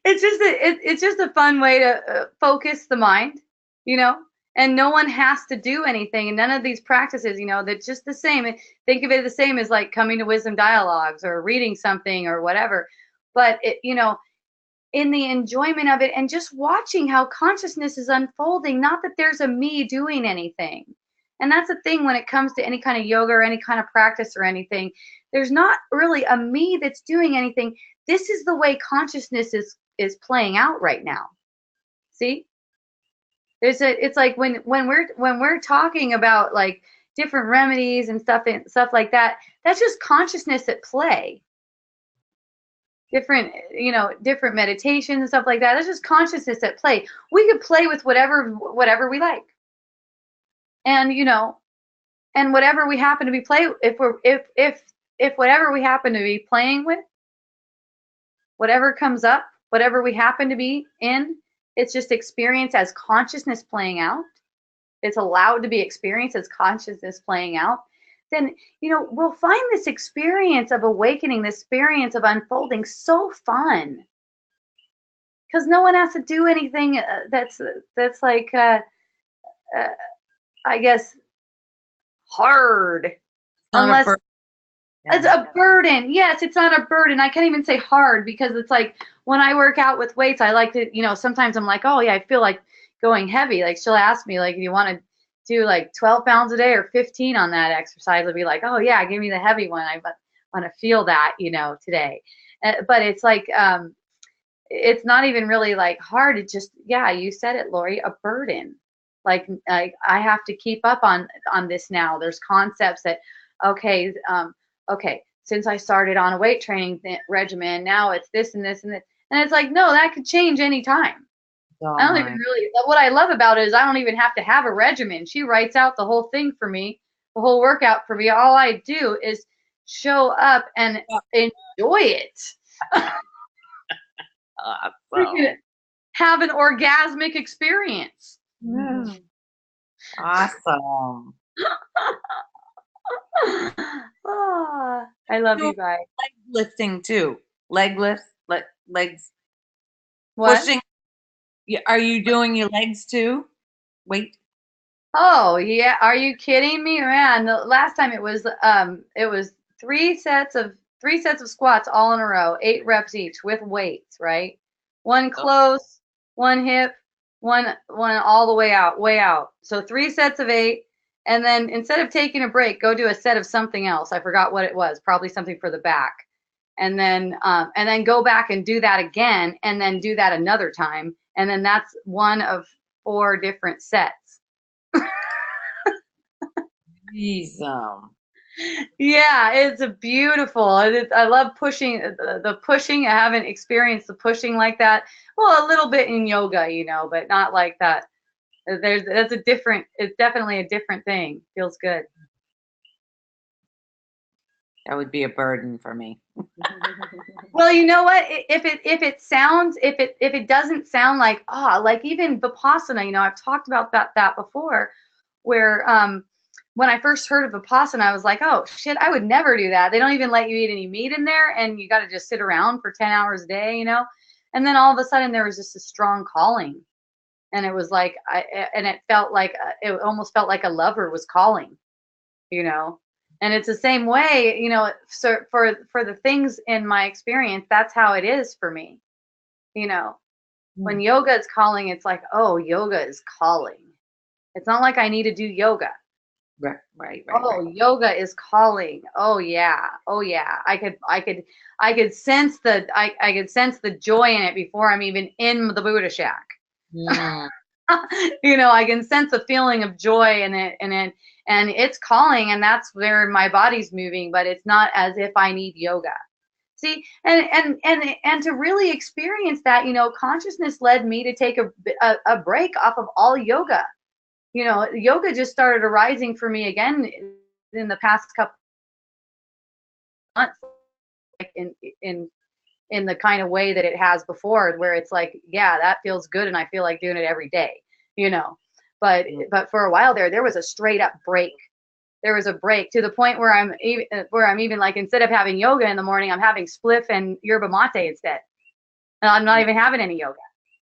A: It's just a fun way to focus the mind, you know, and no one has to do anything, and none of these practices, you know, they're just the same. Think of it the same as like coming to wisdom dialogues or reading something or whatever, but you know, in the enjoyment of it and just watching how consciousness is unfolding, not that there's a me doing anything. And that's the thing when it comes to any kind of yoga or any kind of practice or anything. There's not really a me that's doing anything. This is the way consciousness is playing out right now. See? It's like when we're talking about like different remedies and stuff like that, that's just consciousness at play. Different meditations and stuff like that. That's just consciousness at play. We could play with whatever we like. And you know, and whatever we happen to be if whatever we happen to be playing with, whatever comes up, whatever we happen to be in, it's just experience as consciousness playing out. It's allowed to be experienced as consciousness playing out. Then, you know, we'll find this experience of awakening, this experience of unfolding so fun. Because no one has to do anything that's like I guess hard, unless it's a burden. Yes, it's not a burden. I can't even say hard because it's like when I work out with weights, I like to, you know, sometimes I'm like, oh yeah, I feel like going heavy. Like she'll ask me like, do you want to do like 12 pounds a day or 15 on that exercise? I'll be like, oh yeah, give me the heavy one. I want to feel that, you know, today. But it's like, it's not even really like hard. It's just, yeah, you said it, Lori, a burden. Like I have to keep up on this now. There's concepts that, okay, since I started on a weight training regimen, now it's this and this and this. And it's like, no, that could change anytime. I don't even really, what I love about it is I don't even have to have a regimen. She writes out the whole thing for me, the whole workout for me. All I do is show up and enjoy it.
B: Awesome.
A: Have an orgasmic experience.
B: Mm. Awesome.
A: Oh, I love you guys.
B: Leg lifting too. Leg lift, legs.
A: What?
B: Pushing. Are you doing your legs too? Wait.
A: Oh yeah, are you kidding me, man? The last time it was 3 sets of 3 sets of squats all in a row, 8 reps each with weights, right? One close, one hip, one all the way out. So 3 sets of 8, and then instead of taking a break, go do a set of something else. I forgot what it was, probably something for the back. And then go back and do that again, and then do that another time. And then that's one of 4 different sets.
B: Jeez.
A: Yeah, it's a beautiful. I love pushing the pushing. I haven't experienced the pushing like that. Well, a little bit in yoga, but not like that. It's definitely a different thing. Feels good.
B: That would be a burden for me.
A: Well, you know what? If it doesn't sound like like even Vipassana, I've talked about that before, where when I first heard of Vipassana, I was like, oh shit, I would never do that. They don't even let you eat any meat in there, and you got to just sit around for 10 hours a day, And then all of a sudden there was just a strong calling, and it was like it felt like it almost felt like a lover was calling, And it's the same way, so for the things in my experience, that's how it is for me. When yoga is calling, it's like, oh, yoga is calling. It's not like I need to do yoga.
B: Right.
A: Yoga is calling. Oh yeah. I could sense the joy in it before I'm even in the Buddha shack.
B: Yeah.
A: I can sense a feeling of joy in it, and it's calling, and that's where my body's moving, but it's not as if I need yoga. See, and to really experience that, consciousness led me to take a break off of all yoga. Yoga just started arising for me again in the past couple months, like in the kind of way that it has before, where it's like, yeah, that feels good, and I feel like doing it every day, But for a while there was a straight up break. There was a break to the point where I'm even like, instead of having yoga in the morning, I'm having spliff and yerba mate instead, and I'm not even having any yoga.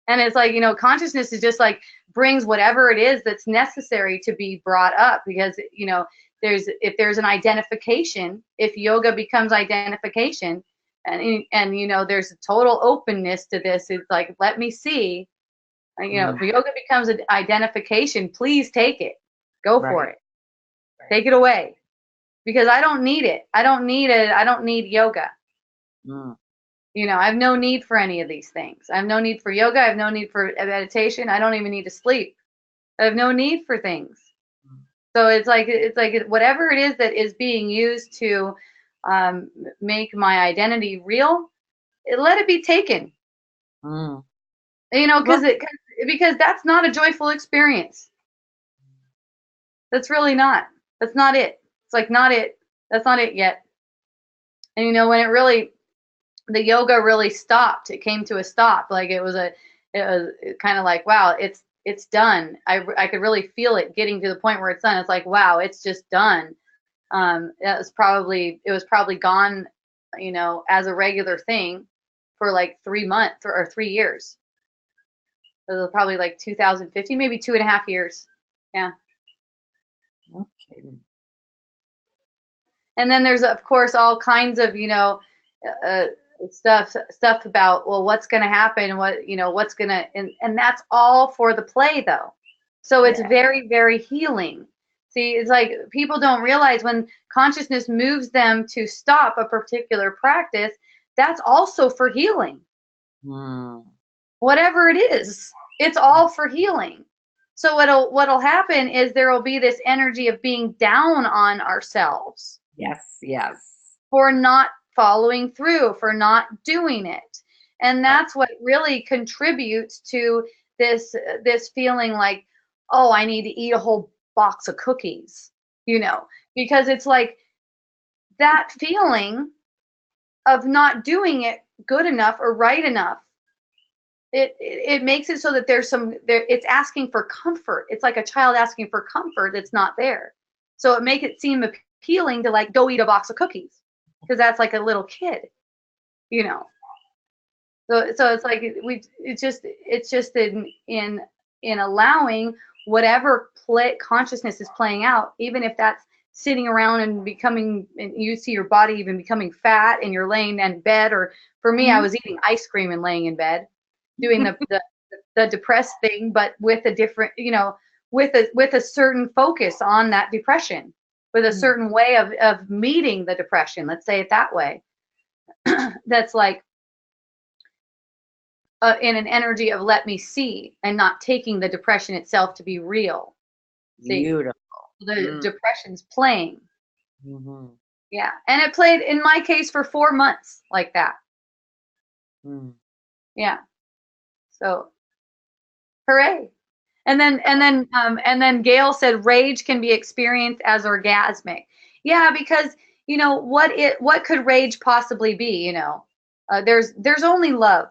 A: And it's like, consciousness is just like brings whatever it is that's necessary to be brought up, because, if there's an identification, if yoga becomes identification, and there's a total openness to this, it's like, let me see, if yoga becomes an identification, please take it, go for it, take it away, because I don't need it. I don't need yoga. I have no need for any of these things. I have no need for yoga. I have no need for meditation. I don't even need to sleep. I have no need for things. So it's like whatever it is that is being used to make my identity real, let it be taken. Because that's not a joyful experience. That's really not. That's not it. It's like not it. That's not it yet. And when the yoga really stopped, it came to a stop. Like it was kind of like, wow, it's done. I could really feel it getting to the point where it's done. It's like, wow, it's just done. It was probably gone, as a regular thing for like 3 months or 3 years. It was probably like 2015, maybe 2.5 years. Yeah.
B: Okay.
A: And then there's, of course, all kinds of, stuff about, well, what's going to happen, what's going to, and that's all for the play, though. So it's very, very healing. See, it's like people don't realize when consciousness moves them to stop a particular practice, that's also for healing. Whatever it is, it's all for healing. So what'll happen is there will be this energy of being down on ourselves.
B: Yes.
A: For not following through, for not doing it. And that's what really contributes to this feeling like, oh, I need to eat a whole box of cookies, because it's like that feeling of not doing it good enough or right enough. It makes it so that it's asking for comfort. It's like a child asking for comfort that's not there. So it makes it seem appealing to like go eat a box of cookies, because that's like a little kid, So it's like it's just in allowing whatever consciousness is playing out, even if that's sitting around and you see your body even becoming fat and you're laying in bed, or for me, I was eating ice cream and laying in bed, doing the depressed thing, but with a different, with a certain focus on that depression, with a certain way of meeting the depression. Let's say it that way. That's like in an energy of let me see, and not taking the depression itself to be real. See,
B: Beautiful.
A: the depression's playing.
B: Mm-hmm.
A: Yeah, and it played in my case for 4 months like that. Yeah. So, hooray! And then Gail said rage can be experienced as orgasmic. Yeah, because what could rage possibly be? There's only love,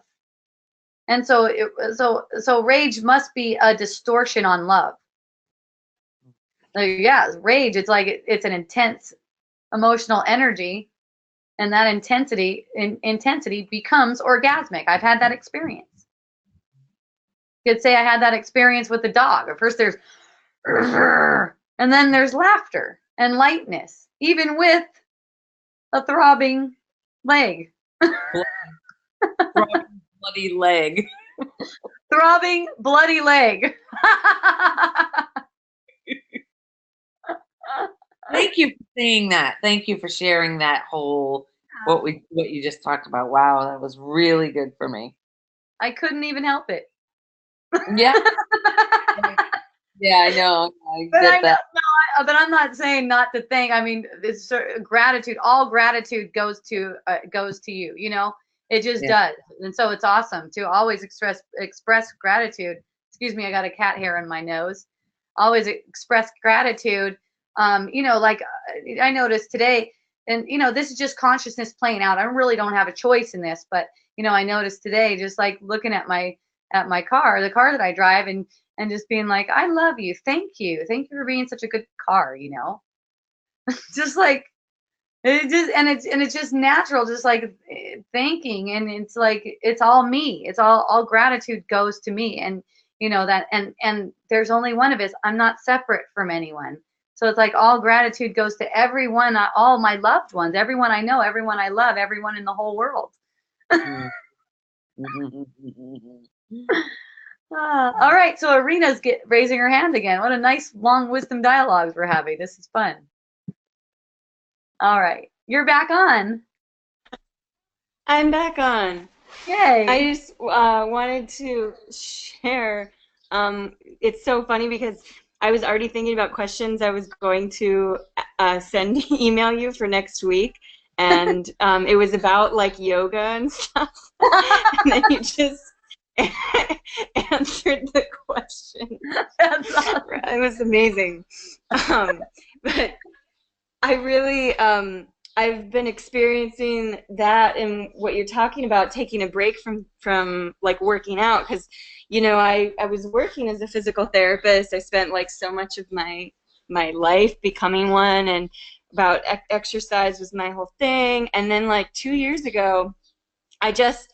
A: and so rage must be a distortion on love. Yeah, rage. It's like it's an intense emotional energy, and that intensity becomes orgasmic. I've had that experience. You could say I had that experience with the dog. At first there's, and then there's laughter and lightness, even with a throbbing leg.
B: Throbbing bloody leg.
A: Throbbing bloody leg.
B: Thank you for saying that. Thank you for sharing that whole what you just talked about. Wow, that was really good for me.
A: I couldn't even help it.
B: Yeah. Yeah, I know.
A: But I'm not saying not to thank. I mean, it's gratitude. All gratitude goes to you. It just does, and so it's awesome to always express gratitude. Excuse me, I got a cat hair in my nose. Always express gratitude. Like I noticed today, and this is just consciousness playing out. I really don't have a choice in this, but I noticed today, just like looking at my car, the car that I drive, and just being like, I love you, thank you for being such a good car, just like it's just natural, just like thanking, and it's like it's all me, it's all gratitude goes to me, and that, and there's only one of us. I'm not separate from anyone. So it's like all gratitude goes to everyone, all my loved ones, everyone I know, everyone I love, everyone in the whole world. All right, so Arena's raising her hand again. What a nice long wisdom dialogues we're having. This is fun. All right, you're back on.
D: I'm back on.
A: Yay!
D: I just wanted to share. It's so funny because I was already thinking about questions I was going to email you for next week, and it was about like yoga and stuff, and then you just answered the question.
A: That's awesome.
D: It was amazing. But I really, I've been experiencing that, and what you're talking about, taking a break from like working out, because I was working as a physical therapist. I spent like so much of my life becoming one, and about exercise was my whole thing. And then like 2 years ago, I just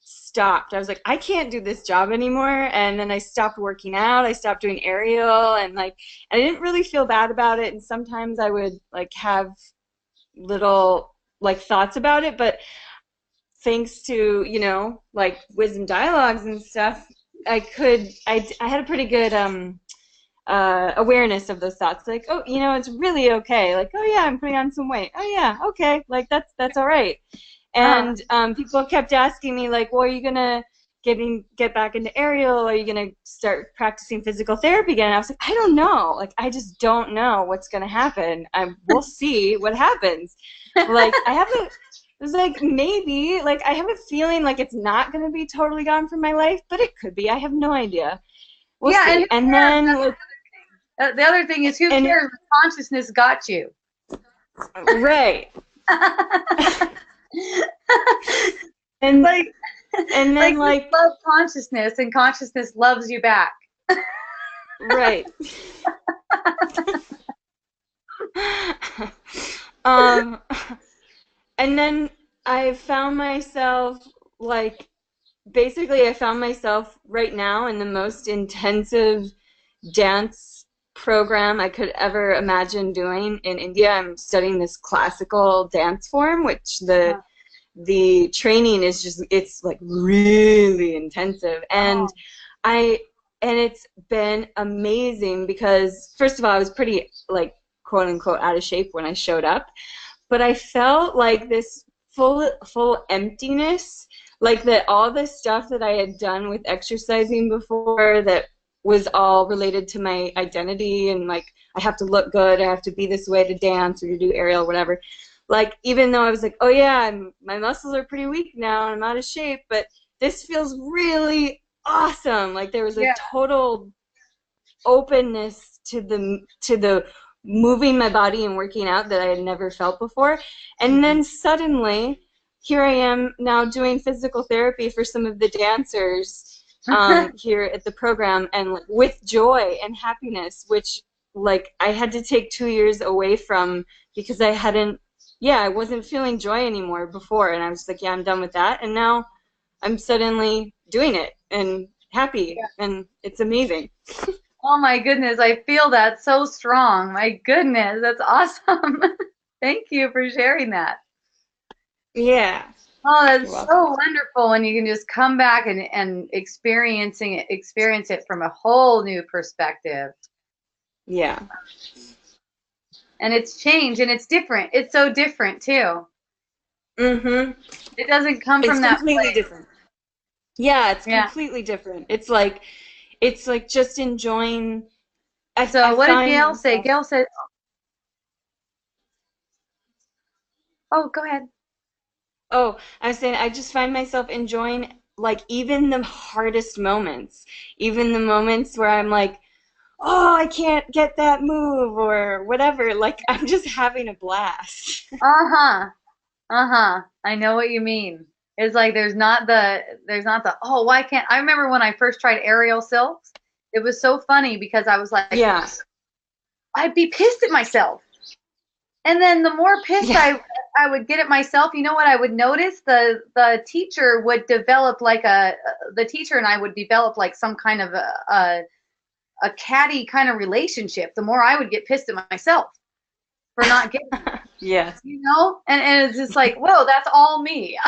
D: stopped. I was like, I can't do this job anymore. And then I stopped working out. I stopped doing aerial, and I didn't really feel bad about it. And sometimes I would like have little like thoughts about it, but thanks to like wisdom dialogues and stuff, I had a pretty good awareness of those thoughts, like, oh, it's really okay, like, oh yeah, I'm putting on some weight, oh yeah, okay, like that's all right. And people kept asking me like, well, are you gonna get back into aerial? Are you gonna start practicing physical therapy again? And I was like, I don't know, like I just don't know what's gonna happen. We'll see what happens. Like it's like maybe, like I have a feeling like it's not gonna be totally gone from my life, but it could be. I have no idea. We'll see. And then
A: the other thing is, who cares? Consciousness got you.
D: Right. And then like
A: love consciousness, and consciousness loves you back.
D: Right. And then I found myself like, basically I found myself right now in the most intensive dance program I could ever imagine doing in India. I'm studying this classical dance form, which the training is just, it's like really intensive. And it's been amazing because first of all, I was pretty like quote unquote out of shape when I showed up, but I felt like this full emptiness, like that all the stuff that I had done with exercising before that was all related to my identity and like I have to look good, I have to be this way to dance or to do aerial or whatever. Like even though I was like, oh yeah, my muscles are pretty weak now and I'm out of shape, but this feels really awesome. Like there was a total openness to the moving my body and working out that I had never felt before. And then suddenly here I am now doing physical therapy for some of the dancers here at the program, and with joy and happiness, which like I had to take 2 years away from because I wasn't feeling joy anymore before, and I was like, yeah, I'm done with that, and now I'm suddenly doing it and happy, and it's amazing.
A: Oh my goodness, I feel that so strong. My goodness, that's awesome. Thank you for sharing that.
D: Yeah.
A: Oh, that's so wonderful when you can just come back and experience it from a whole new perspective.
D: Yeah.
A: And it's changed and it's different. It's so different too.
D: Mm-hmm.
A: It doesn't come from that
D: completely
A: place.
D: different. Yeah, it's completely different. It's like just enjoying.
A: What did Gail say? Gail said, oh, go ahead.
D: Oh, I was saying I just find myself enjoying like even the hardest moments, even the moments where I'm like, oh, I can't get that move or whatever. Like I'm just having a blast.
A: I know what you mean. It's like there's not the oh, why can't I remember when I first tried aerial silks? It was so funny because I was like,
D: yeah,
A: I'd be pissed at myself. And then the more pissed I would get at myself, you know what I would notice? The teacher would develop like the teacher and I would develop like some kind of a catty kind of relationship. The more I would get pissed at myself for not getting it.
D: Yes.
A: You know? And it's just like, whoa, that's all me.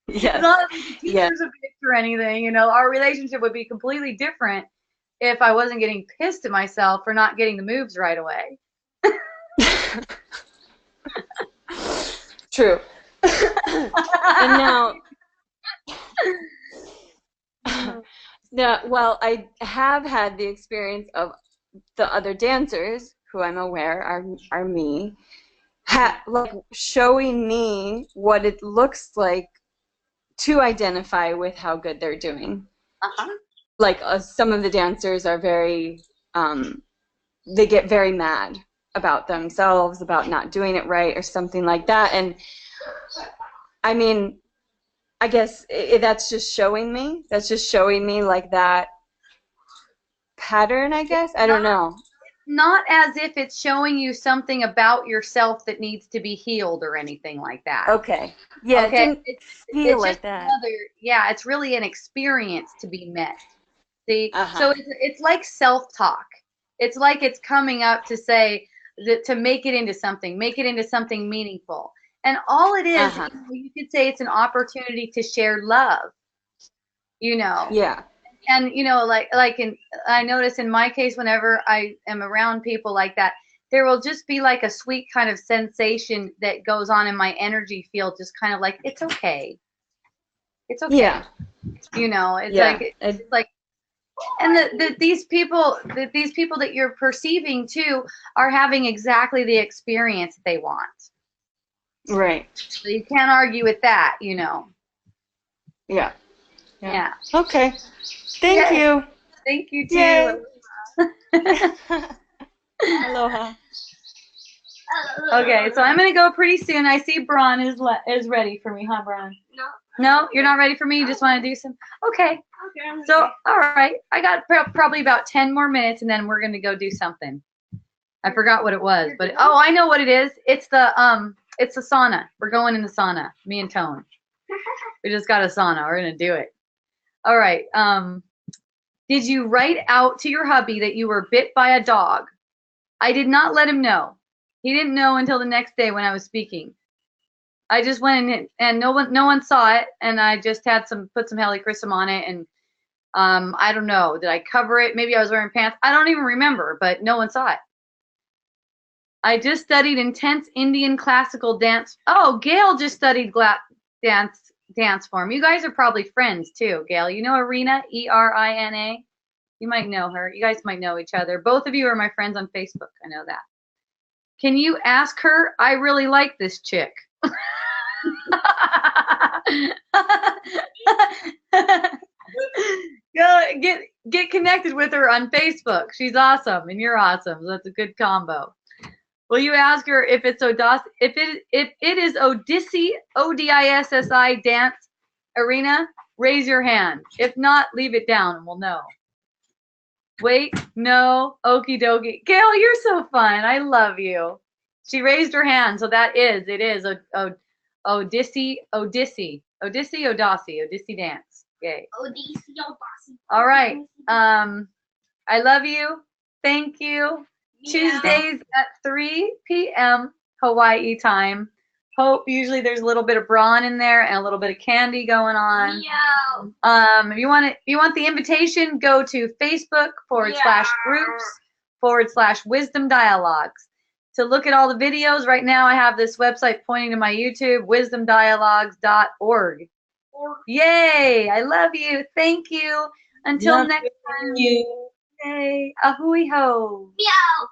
D: Yes.
A: It's not like the teacher's a bitch or anything, you know, our relationship would be completely different if I wasn't getting pissed at myself for not getting the moves right away.
D: True. And now, well, I have had the experience of the other dancers who I'm aware are me, like showing me what it looks like to identify with how good they're doing. Like some of the dancers are very, they get very mad about themselves, about not doing it right or something like that. And I mean, I guess that's just showing me. That's just showing me like that pattern, I guess. I don't know.
A: Not as if it's showing you something about yourself that needs to be healed or anything like that.
D: Okay. Yeah,
A: okay?
D: It didn't feel like that.
A: It's really an experience to be met. See? So it's like self-talk. It's like it's coming up to say, to make it into something meaningful. And all it is, you could say it's an opportunity to share love, you know.
D: Yeah.
A: And, you know, I notice in my case, whenever I am around people like that, there will just be like a sweet kind of sensation that goes on in my energy field, just kind of like, it's okay. It's okay.
D: Yeah.
A: You know, it's like, and these people that you're perceiving too are having exactly the experience that they want.
D: Right.
A: So you can't argue with that, you know.
D: Yeah.
A: Yeah.
D: Okay. Thank you.
A: Thank you too.
D: Aloha.
A: Okay, so I'm gonna go pretty soon. I see Braun is ready for me, huh, Braun? No, you're not ready for me. You just want to do some. Okay. So all right, I got probably about 10 more minutes, and then we're gonna go do something. I forgot what it was, but I know what it is. It's the sauna. We're going in the sauna. Me and Tone. We just got a sauna. We're gonna do it. All right. Did you write out to your hubby that you were bit by a dog? I did not let him know. He didn't know until the next day when I was speaking. I just went in and no one saw it, and I just had put some helichrysum on it, and I don't know. Did I cover it? Maybe I was wearing pants. I don't even remember, but no one saw it. I just studied intense Indian classical dance. Oh, Gail just studied dance form. You guys are probably friends too, Gail. You know Arena, Erina? You might know her. You guys might know each other. Both of you are my friends on Facebook. I know that. Can you ask her? I really like this chick. Go get connected with her on Facebook. She's awesome, and you're awesome. So that's a good combo. Will you ask her if it's if it is Odissi, O-D-I-S-S-I dance arena? Raise your hand. If not, leave it down, and we'll know. Wait, no, okie dokie. Gail, you're so fun. I love you. She raised her hand, so it is Odissi dance. Yay.
F: Odissi.
A: All right. I love you. Thank you.
F: Yeah.
A: Tuesdays at 3 p.m. Hawaii time. Hope usually there's a little bit of brawn in there and a little bit of candy going on.
F: Yeah.
A: If you want the invitation, go to Facebook/groups/Wisdom Dialogues. To look at all the videos, right now I have this website pointing to my YouTube, wisdomdialogues.org. Yay! I love you. Thank you. Until next time.
B: You.
A: Yay. Ahui ho.
F: Meow.